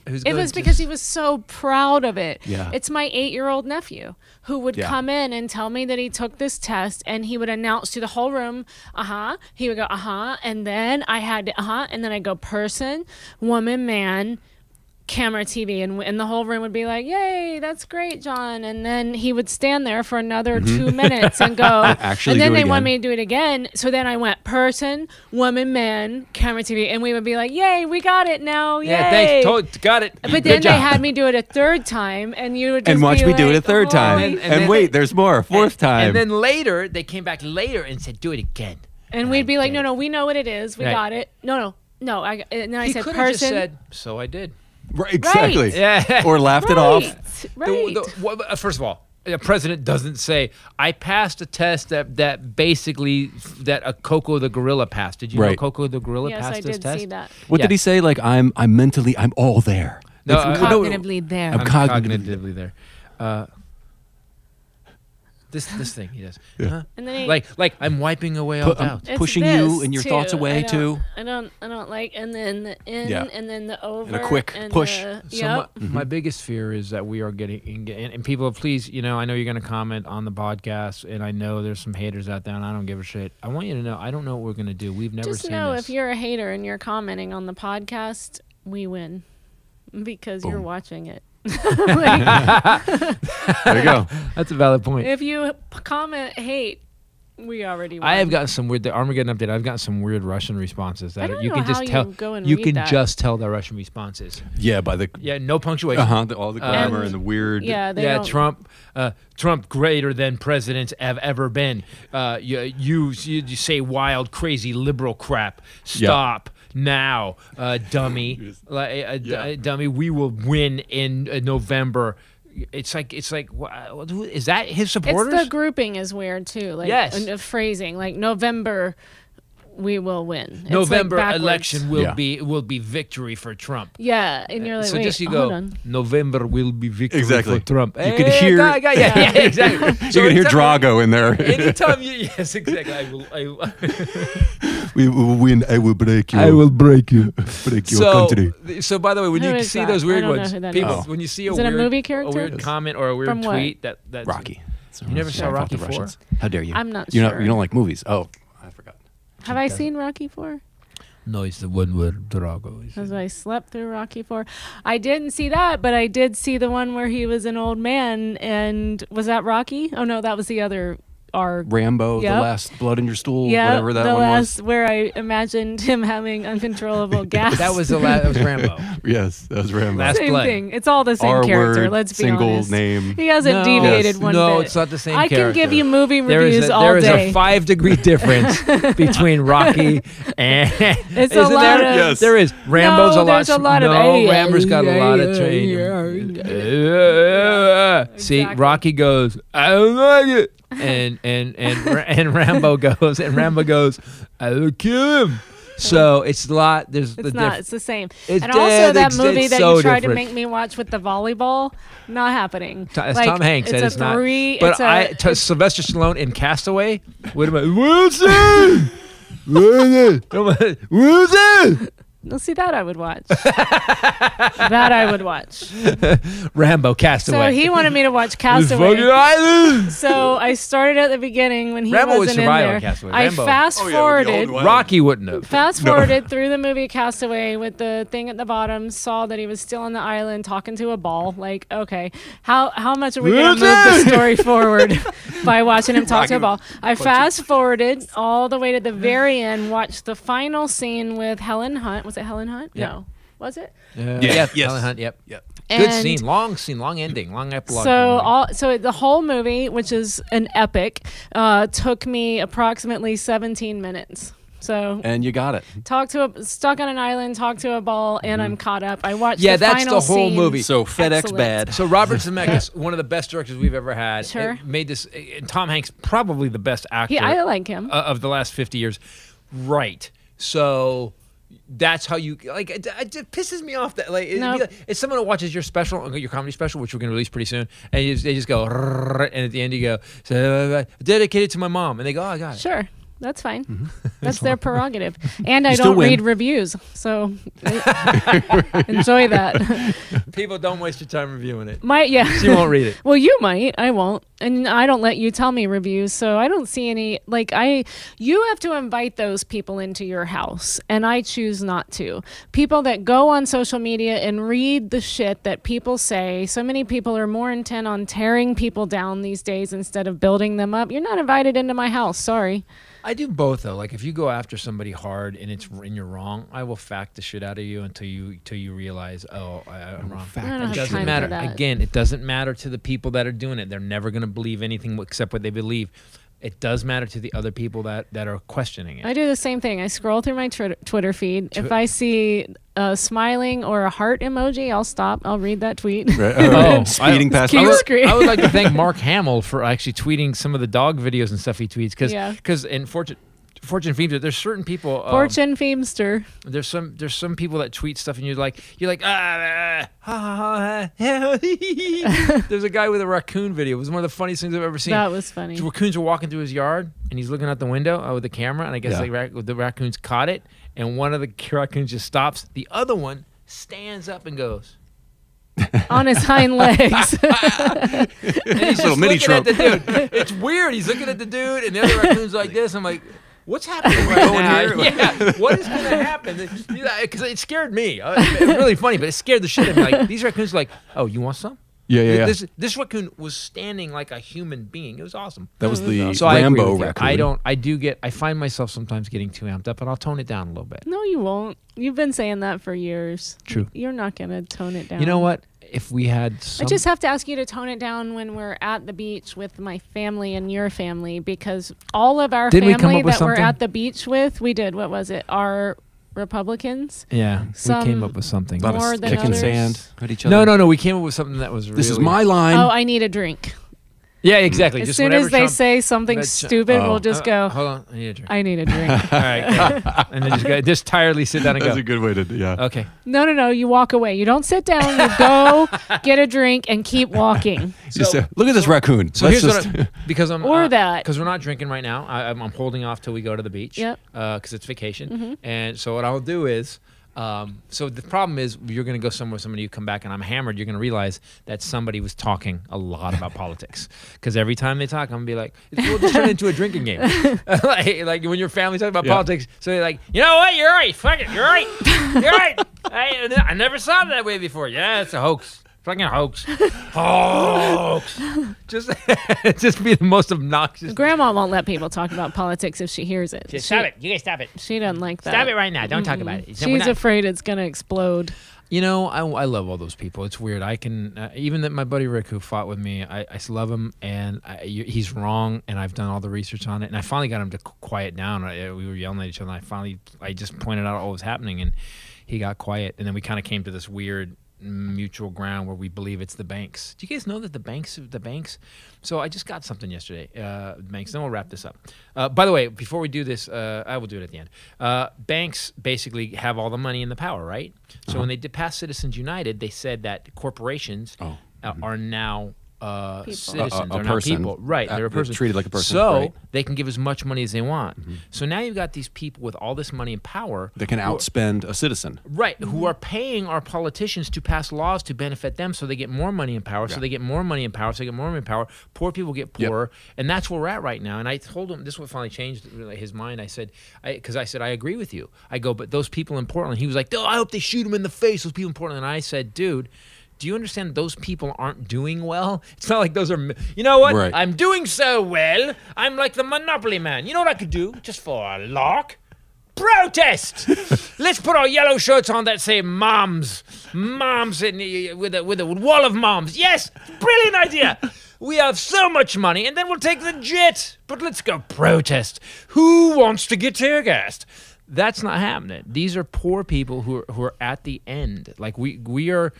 It was because he was so proud of it. Yeah. It's my 8-year-old nephew who would Yeah. come in and tell me that he took this test, and he would announce to the whole room, He would go, and then I had to, and then I'd go person, woman, man, camera, TV, and the whole room would be like, yay, that's great, John. And then he would stand there for another 2 minutes and go, Actually and then do it they again. wanted me to do it again. So then I went person, woman, man, camera, TV, and we would be like, yay, we got it now, yay. Yeah, thanks. Got it. But Good then job. they had me do it a 3rd time, and you would just And watch be me do it a like, third time. "Holy-" And then- wait, there's more. 4th time. And then later, they came back later and said, do it again. And we'd be like, no, we know what it is. We Right. got it. No. And then I He said could have just person. said, so I did. Right, exactly. Yeah. Or laughed it off. Right. First of all, the president doesn't say, I passed a test that basically that a Coco the gorilla passed. Did you know Right. Coco the gorilla Yes, passed I this did test? see that. What Yeah. did he say? Like, I'm mentally, I'm all there. No, It's- Cognitively there. I'm I'm cognitively cognitively there. This thing he does. Yeah. Huh? And then he, Like I'm wiping away all doubt. It's pushing this, you and your thoughts too. away, I too. don't like, and then the in, Yeah. and then the over, And a quick and push. The, So yep. my biggest fear is that we are getting and people, please, I know you're going to comment on the podcast, and I know there's some haters out there, and I don't give a shit. I want you to know I don't know what we're going to do. We've never Just seen know this. if you're a hater and you're commenting on the podcast, we win because you're Boom. watching it. There you go. That's a valid point. If you comment hate, We already won. I have gotten some weird. The Armageddon Update. I've gotten some weird Russian responses that I don't you know can just how tell. you go and You read can that. just tell the Russian responses. Yeah, by the Yeah, no punctuation. all the grammar and the weird. Yeah, they Yeah, don't. Trump greater than presidents have ever been. You say wild, crazy liberal crap. Stop now, dummy. Dummy. We will win in November. It's like, is that his supporters? It's the grouping is weird too. Like Yes. Phrasing like November, we will win. It's November like backwards. election will be victory for Trump. Yeah, and you're like, So wait, just you hold go, on. November will be victory Exactly. for Trump. You could hear- yeah, exactly. You can hear Drago in there. Anytime yes, exactly. We will win. I will break you. I will break you. break your country. So by the way, when Who you is see that? those weird I don't know ones, who that people, is. when you see Is it a movie character? a weird comment or a weird From what? tweet, that's Rocky. You never saw Rocky the 4? Russians. How dare you? I'm not You sure. you don't like movies. Oh, I forgot. Have I seen Rocky 4? No, it's the one where Drago is. Because I slept through Rocky 4. I didn't see that, but I did see the one where he was an old man. And was that Rocky? Oh, no, that was the other R. Rambo, Yep. the last blood in your stool, Yeah, whatever that the one last where I imagined him having uncontrollable gas. That was that was Rambo. was. Yes, that was Rambo. Last same blood. thing. It's all the same R character. word, Let's be single honest. name. He hasn't No. deviated Yes. one No, bit. it's not the same I character. can give you movie There reviews is all there is day. a 5-degree difference between Rocky and It's a isn't lot there? of- Yes. There is. Rambo's No, a lot. there's a lot of no, Rambo's got a lot of training. See, Exactly. Rocky goes, I don't like it, and Rambo goes, I will kill him. So it's a lot. There's It's not. It's the same. It's and also dead. that It's movie that so you tried different. to make me watch with the volleyball, not happening. As Like, Tom Hanks said, it's it's a not. three. But it's a, Sylvester Stallone in Castaway. Wait a minute, Wilson. Wilson. No, see that I would watch. That I would watch. Rambo Castaway. So he wanted me to watch This fucking Castaway. island. So I started at the beginning when he Rambo would wasn't in survive on there. Castaway. I Rambo- fast with the forwarded. old one. Rocky wouldn't have. Fast forwarded through the movie Castaway with the thing at the bottom, saw that he was still on the island talking to a ball. Like, okay, how much are we going to move the story forward by watching him talk to a ball? I fast forwarded all the way to the very end, watched the final scene with Helen Hunt. Was it Helen Hunt? Yeah. No. Was it? Yep. Yes. Helen Hunt. Yep. Yep. Good And scene, long ending, long epilogue. So the whole movie, which is an epic, took me approximately 17 minutes. So And you got it. stuck on an island, talk to a ball, and I'm caught up. I watched Yeah, the that's final the whole scene. movie. So FedEx Excellent. bad. So Robert Zemeckis, one of the best directors we've ever had, Sure. made this. And Tom Hanks, probably the best actor I like him. of the last 50 years. Right. So that's how you like. It pisses me off that like, Nope. it's someone who watches your special, your comedy special, which we're going to release pretty soon, and they just go, and at the end you go, so, dedicated to my mom, and they go, oh, I got it. Sure. That's fine. That's their prerogative. And I still don't win. read reviews, so enjoy that. People don't waste your time reviewing it. You won't read it. Well, you might. I won't. And I don't let you tell me reviews, so I don't see any you have to invite those people into your house, and I choose not to. People that go on social media and read the shit that people say. So many people are more intent on tearing people down these days instead of building them up. You're not invited into my house. Sorry. I do both though. Like if you go after somebody hard and you're wrong, I will fact the shit out of you until you realize, oh, I'm wrong. I don't It have doesn't time for matter. that. Again, it doesn't matter to the people that are doing it. They're never going to believe anything except what they believe. It does matter to the other people that are questioning it. I do the same thing. I scroll through my Twitter feed. If I see a smiling or a heart emoji, I'll stop. I'll read that tweet. Speeding past. Cute. I would, screen. I would like to thank Mark Hamill for actually tweeting some of the dog videos and stuff he tweets because in Fortune Feeds, there's certain people. Fortune Feemster. There's some people that tweet stuff and you're like ha ha ha. There's a guy with a raccoon video. It was one of the funniest things I've ever seen. That was funny. Raccoons were walking through his yard and he's looking out the window with the camera, and I guess the raccoons caught it, and one of the raccoons just stops. The other one stands up and goes On his hind legs. and he's Little just mini looking at the Trump. dude. It's weird. He's looking at the dude and the other raccoon's like this. I'm like, what's happening right now? Yeah, what is going to happen? Because it scared me. It's really funny, but it scared the shit out of me. Like, these raccoons are like, oh, you want some? Yeah. This raccoon was standing like a human being. It was awesome. That was the So I agree Rambo with you. raccoon. I find myself sometimes getting too amped up, and I'll tone it down a little bit. No, you won't. You've been saying that for years. True. You're not going to tone it down. You know what? If we had I just have to ask you to tone it down when we're at the beach with my family and your family, because all of our Didn't we come family up with that we're something? at the beach with, we did. What was it? Our Republicans? Yeah, we Some came up with something. A lot more of than kicking others. sand at each other. No. We came up with something that was really... This is my line. Oh, I need a drink. Yeah, exactly. As Just soon whatever as they Trump- say something That's- stupid, Oh. we'll just go, Hold on, I need a drink. I need a drink. All right, go. And then just tiredly sit down and That's go. a good way to, yeah. Okay. No. You walk away. You don't sit down. You go get a drink and keep walking. Just, look at this raccoon. So Let's here's just, what because I'm Or that. because we're not drinking right now. I'm holding off till we go to the beach. Yep. Because it's vacation, and so what I'll do is. So the problem is you're going to go somewhere, somebody you come back and I'm hammered, you're going to realize that somebody was talking a lot about politics. Because every time they talk, I'm going to be like, we'll just turn it into a drinking game. like when your family's talking about politics, so you're like, you know what, you're right, fuck it, you're right, you're right. I never saw it that way before. Yeah, it's a hoax. Fucking hoax. Hoax. Just be the most obnoxious. Grandma won't let people talk about politics if she hears it. Stop it. You guys stop it. She doesn't like that. Stop it right now. Don't talk about it. She's afraid it's going to explode. You know, I love all those people. It's weird. I can even that my buddy Rick who fought with me. I love him, and he's wrong. And I've done all the research on it, and I finally got him to quiet down. We were yelling at each other. And I just pointed out what was happening, and he got quiet. And then we kind of came to this weird mutual ground where we believe it's the banks. Do you guys know that the banks? So I just got something yesterday. Banks. Then we'll wrap this up. By the way, before we do this, I will do it at the end. Banks basically have all the money and the power, right? So when they did pass Citizens United, they said that corporations are now citizens, a are not person. people. Right, they're a person. Treated like a person. So right. they can give as much money as they want. So now you've got these people with all this money and power. They can outspend a citizen. Right, who are paying our politicians to pass laws to benefit them so they get more money and power, so they get more money and power, so they get more money and power. Poor people get poorer, and that's where we're at right now. And I told him, this is what finally changed his mind. I said, because I said, I agree with you. I go, but those people in Portland, he was like, oh, I hope they shoot him in the face, those people in Portland. And I said, dude, do you understand those people aren't doing well? It's not like those are, you know what? Right. I'm doing so well. I'm like the Monopoly man. You know what I could do just for a lark? Protest! Let's put our yellow shirts on that say moms. Moms with a wall of moms. Yes, brilliant idea. We have so much money, and then we'll take the jet. But let's go protest. Who wants to get tear gassed? That's not happening. These are poor people who are at the end. Like we are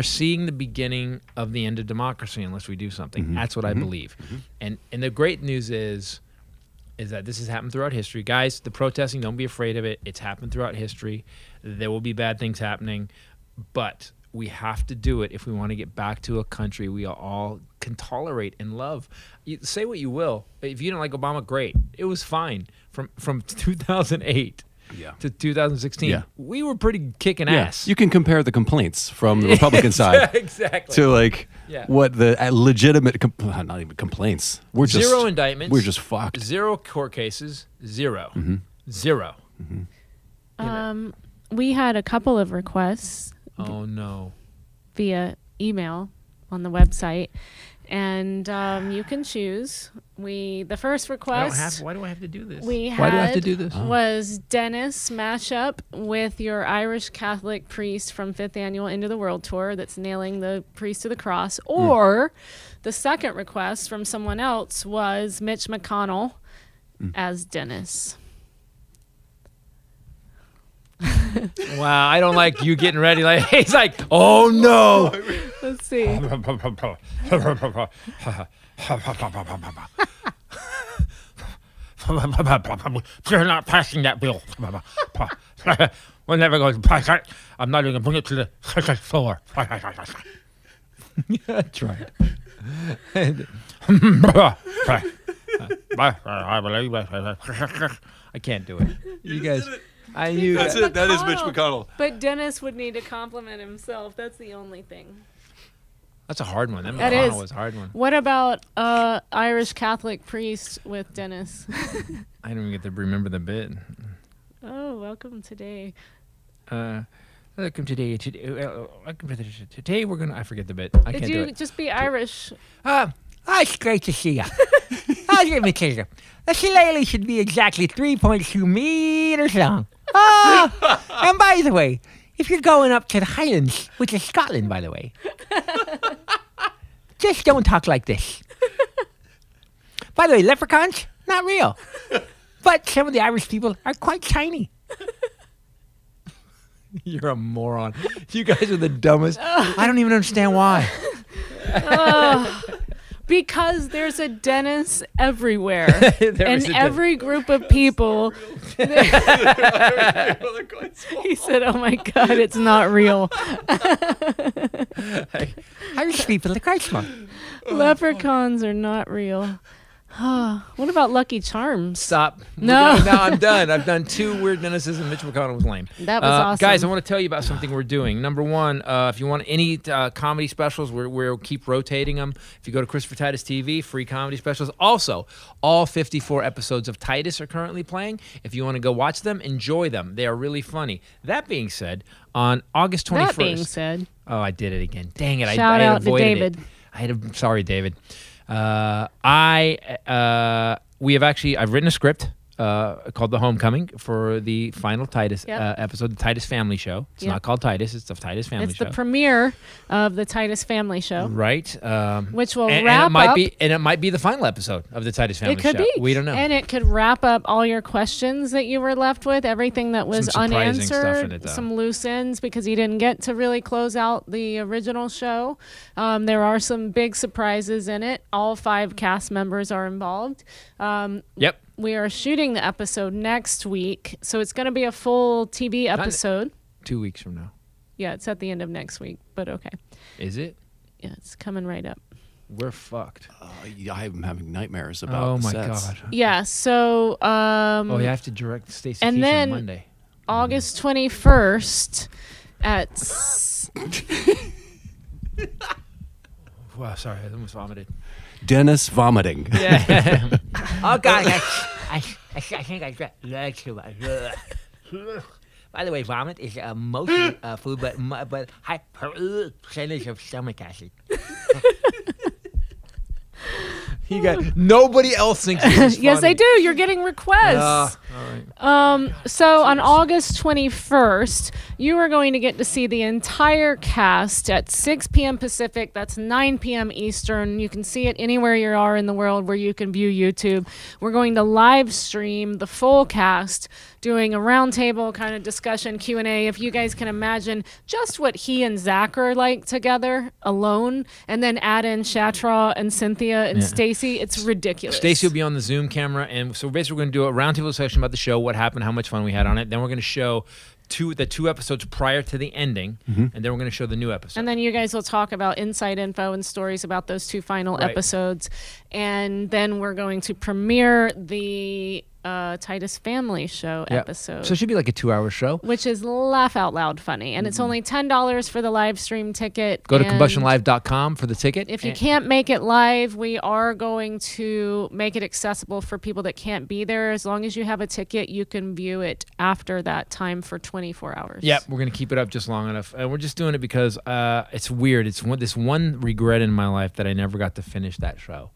seeing the beginning of the end of democracy unless we do something. That's what I believe. And the great news is that this has happened throughout history. Guys, the protesting, don't be afraid of it. It's happened throughout history. There will be bad things happening, but we have to do it if we want to get back to a country we all can tolerate and love. You say what you will. If you don't like Obama, great. It was fine. From 2008 to 2016, we were pretty kicking ass. You can compare the complaints from the Republican side exactly. to like what the legitimate, not even complaints. We're just zero indictments. We're just fucked. Zero court cases. Zero. Zero. We had a couple of requests Oh no. via email on the website, and you can choose. The first request Why do I have to do this? we Why do I have to had do this? was Dennis mashup with your Irish Catholic priest from 5th Annual Into the World Tour that's nailing the priest to the cross. Or the second request from someone else was Mitch McConnell as Dennis. Wow, I don't like you getting ready. Like he's like, oh no. Let's see. You're not passing that bill. We're never going to pass it. I'm not even going to bring it to the floor. That's right. I can't do it. You guys, I knew That's that. it. That is Mitch McConnell. But Dennis would need to compliment himself. That's the only thing. That's a hard one. That That McConnell is. was a hard one. What about Irish Catholic priest with Dennis? I don't even get to remember the bit. Oh, welcome today. Welcome today. Today we're gonna. I forget the bit. I Did can't do you it. just be Irish? It's great to see you. Let me tell you, a shillelagh should be exactly 3.2 meters long. And by the way, if you're going up to the Highlands, which is Scotland, by the way, just don't talk like this. By the way, leprechauns, not real. But some of the Irish people are quite tiny. You're a moron. You guys are the dumbest. I don't even understand why. Because there's a dentist everywhere. And every group of people. He said, oh my God, it's not real. Irish people are quite small. Leprechauns are not real. What about Lucky Charms? Stop. No. No, I'm done. I've done 2 weird dentists and Mitch McConnell was lame. That was awesome. Guys, I want to tell you about something we're doing. Number 1, if you want any comedy specials, we'll keep rotating them. If you go to Christopher Titus TV, free comedy specials. Also, all 54 episodes of Titus are currently playing. If you want to go watch them, enjoy them. They are really funny. That being said, on August 21st. That being said. Oh, I did it again. Dang it. Shout I out to avoided David. it. Sorry, David. I've written a script called The Homecoming for the final Titus episode, the Titus Family Show. It's not called Titus, it's the Titus Family Show. It's the premiere of the Titus Family Show. Right. Which will and wrap up. And it might be the final episode of the Titus Family Show. It could be. We don't know. And it could wrap up all your questions that you were left with, everything that was Some surprising stuff in unanswered, it, though. some loose ends because you didn't get to really close out the original show. There are some big surprises in it. All 5 cast members are involved. Yep. We are shooting the episode next week, so it's going to be a full TV episode. 2 weeks from now. Yeah, it's at the end of next week, but okay. Is it? Yeah, it's coming right up. We're fucked. I'm having nightmares about Oh, my sets. God. Yeah, so... You have to direct Stacey and Keach then on Monday. August 21st at... Wow, sorry, I almost vomited. Dennis vomiting. Yeah. Oh, God. I think I drank too much. By the way, vomit is mostly food, but high percentage of stomach acid. You got nobody else thinks this is Yes, funny. they do. You're getting requests. All right. So on August 21st, you are going to get to see the entire cast at 6 p.m. Pacific. That's 9 p.m. Eastern. You can see it anywhere you are in the world where you can view YouTube. We're going to live stream the full cast, doing a roundtable kind of discussion, Q&A. If you guys can imagine just what he and Zach are like together alone, and then add in Shatra and Cynthia and Stacey, it's ridiculous. Stacey will be on the Zoom camera, and so basically we're going to do a roundtable discussion about the show, what happened, how much fun we had on it. Then we're going to show the 2 episodes prior to the ending, and then we're going to show the new episode. And then you guys will talk about inside info and stories about those 2 final episodes. And then we're going to premiere the Titus Family Show episode. So it should be like a 2-hour show. Which is laugh out loud funny. And it's only $10 for the live stream ticket. Go to and combustionlive.com for the ticket. if you can't make it live, we are going to make it accessible for people that can't be there. As long as you have a ticket, you can view it after that time for 24 hours. Yep, we're going to keep it up just long enough. And we're just doing it because it's weird. It's this one regret in my life that I never got to finish that show.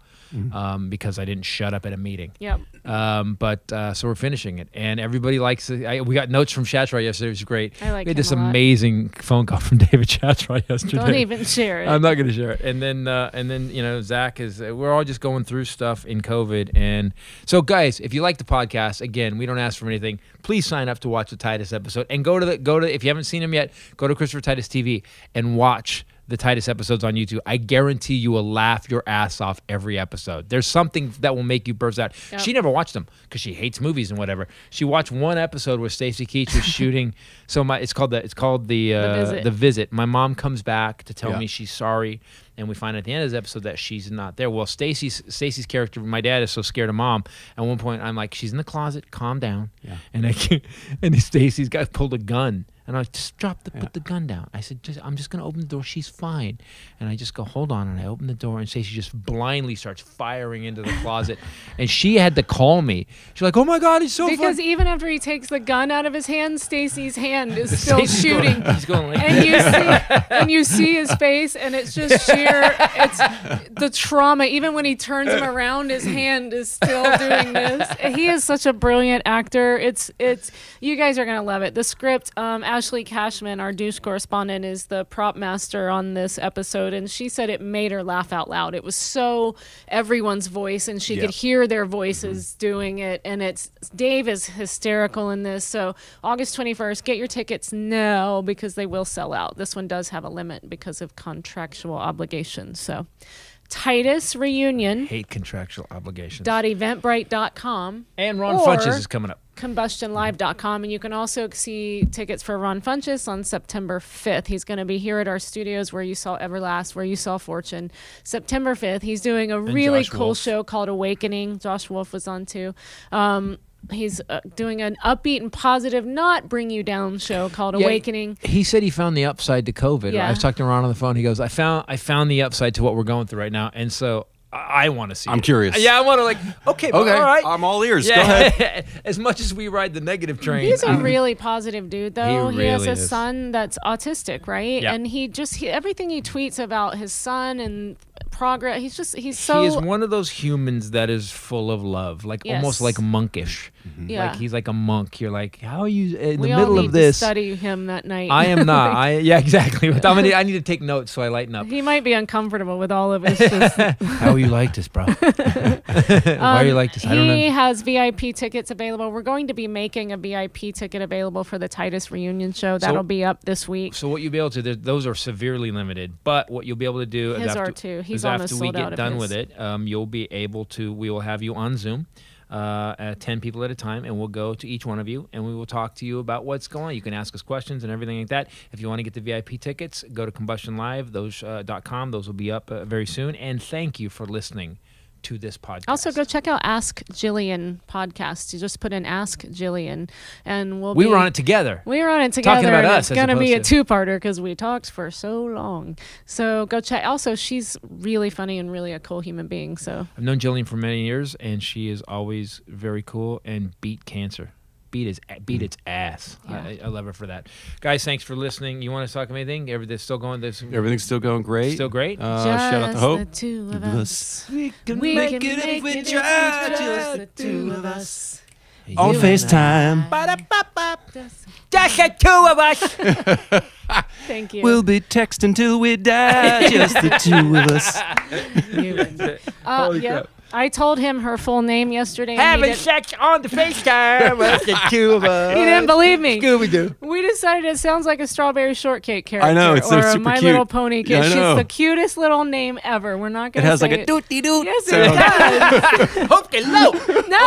Because I didn't shut up at a meeting. Yep. So we're finishing it, and everybody likes it. We got notes from Shatra yesterday. It was great. I like We had him this a lot. amazing phone call from David Shatra yesterday. Don't even share it. I'm not going to share it. And then Zach is. We're all just going through stuff in COVID, and so guys, if you like the podcast, again, we don't ask for anything. Please sign up to watch the Titus episode, and go to if you haven't seen him yet, go to Christopher Titus TV and watch the Titus episodes on YouTube. I guarantee you will laugh your ass off every episode. There's something that will make you burst out. Yep. She never watched them because she hates movies and whatever. She watched one episode where Stacey Keach was shooting. It's called the Visit. My mom comes back to tell me she's sorry, and we find at the end of the episode that she's not there. Well, Stacey's character, my dad, is so scared of mom. At one point, I'm like, she's in the closet. Calm down. Yeah. And Stacey's pulled a gun And I just put the gun down. I said, I'm just going to open the door. She's fine. And I just go, hold on. And I open the door, and Stacey just blindly starts firing into the closet. And she had to call me. She's like, oh my God, he's so funny. Because even after he takes the gun out of his hand, Stacey's hand is still shooting. He's going like and you see his face, and it's just sheer, it's the trauma. Even when he turns him around, his hand is still doing this. He is such a brilliant actor. It's you guys are going to love it. The script, Ashley Cashman, our douche correspondent, is the prop master on this episode, and she said it made her laugh out loud. It was so everyone's voice, and she could hear their voices doing it, and Dave is hysterical in this. So August 21st, get your tickets now because they will sell out. This one does have a limit because of contractual obligations. So Titus Reunion. Hate contractual obligations. .eventbrite.com. And Ron Funches is coming up. combustionlive.com, and you can also see tickets for Ron Funches on September 5th. He's going to be here at our studios where you saw Everlast, where you saw Fortune. September 5th, he's doing a really cool show called Awakening. Josh Wolf was on too. He's doing an upbeat and positive, not bring you down show called Awakening. He said he found the upside to COVID. Yeah. I was talking to Ron on the phone. He goes, I found the upside to what we're going through right now. And so I want to see I'm curious. Yeah, I want to okay, all right. I'm all ears. Yeah. Go ahead. As much as we ride the negative train. He's a really positive dude, though. He has really a is. son that's autistic, right? Yeah. And everything he tweets about his son and progress, he's so... He is one of those humans that is full of love, like almost like monkish. Yeah. Like he's like a monk. You're like, how are you in the all middle need of this? To study him that night. I am not. Yeah, exactly. I need to take notes so I lighten up. He might be uncomfortable with all of his. Just, how are you like this, bro? Why are you like this? I don't know. He has VIP tickets available. We're going to be making a VIP ticket available for the Titus reunion show. That'll be up this week. So what you'll be able to do, those are severely limited, but what you'll be able to do His are too. He's almost after we sold out get of done his. with it, you'll be able to, we will have you on Zoom. 10 people at a time, and we'll go to each one of you and we will talk to you about what's going on. You can ask us questions and everything like that. If you want to get the VIP tickets, go to combustionlive.com. Those will be up very soon. And thank you for listening to this podcast. Also, go check out Ask Jillian podcast. You just put in Ask Jillian, and we were on it together. We were on it together. Talking about and us. It's going to be a two-parter because we talked for so long. So go check. Also, she's really funny and really a cool human being. So I've known Jillian for many years, and she is always very cool and beat cancer. Beat its ass. Yeah. I love her for that. Guys, thanks for listening. You want to talk anything? Everything's still going? Everything's still going great. Still great? Shout out to Hope. The two of us. We can make it if we try. Just the two of us. On FaceTime. Just the two of us. Thank you. We'll be texting till we die. Just the two of us. Yeah. I told him her full name yesterday. Having sex on the FaceTime. That's the two of us. He didn't believe me. Scooby-Doo. We decided it sounds like a Strawberry Shortcake character. I know, it's or so a super My cute. Little Pony kid. Yeah, I She's know. the cutest little name ever. We're not going It to has like say a doot-dee-doot. Yes, sound. it does. Hope and low. No.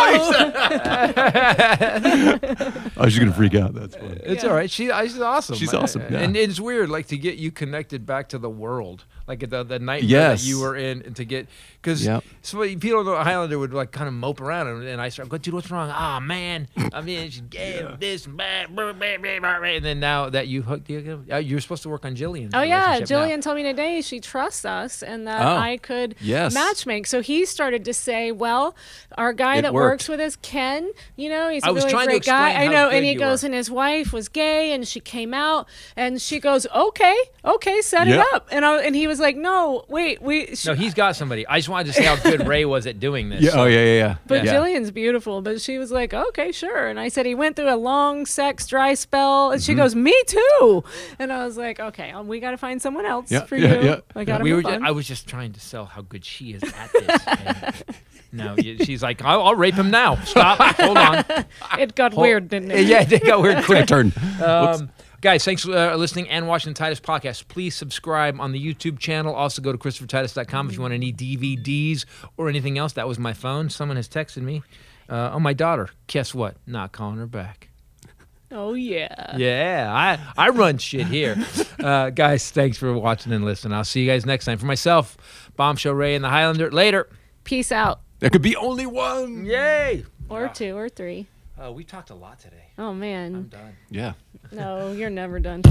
I was just going to freak out. That's funny. It's all right. She's awesome. She's awesome, yeah. And it's weird, like, to get you connected back to the world. Like the nightmare Yes. that you were in, and to get, because Yep. so people know Highlander would like kind of mope around, and I start going, dude, what's wrong? Ah, man, I mean, she's gay, this and that, and then now that you hooked, you're supposed to work on Jillian's Oh, yeah. relationship now. Jillian told me today she trusts us and that Oh, I could yes. matchmake. So he started to say, well, our guy It that worked. works with us, Ken, he's I a was really trying to great guy. explain I how know. good And he you goes, were. and his wife was gay and she came out and she goes, okay, set Yep. it up. And he was like, no, wait. No, he's got somebody. I just wanted to say how good Ray was at doing this. Yeah. Oh, yeah. But yeah. Jillian's beautiful. But she was like, okay, sure. And I said, he went through a long sex dry spell. And she goes, me too. And I was like, okay, we got to find someone else Yeah, for yeah, you. yeah. I got to we move were. on. I was just trying to sell how good she is at this. And no, she's like, I'll rape him now. Stop. Hold on. It got weird, didn't it? Yeah, it got weird quick. Turn. Guys, thanks for listening and watching the Titus podcast. Please subscribe on the YouTube channel. Also go to ChristopherTitus.com if you want any DVDs or anything else. That was my phone. Someone has texted me. My daughter. Guess what? Not calling her back. Oh, yeah. Yeah, I run shit here. Guys, thanks for watching and listening. I'll see you guys next time. For myself, Bombshell Ray and the Highlander. Later. Peace out. There could be only one. Yay. Or two or three. We talked a lot today. Oh, man. I'm done. Yeah. No, you're never done.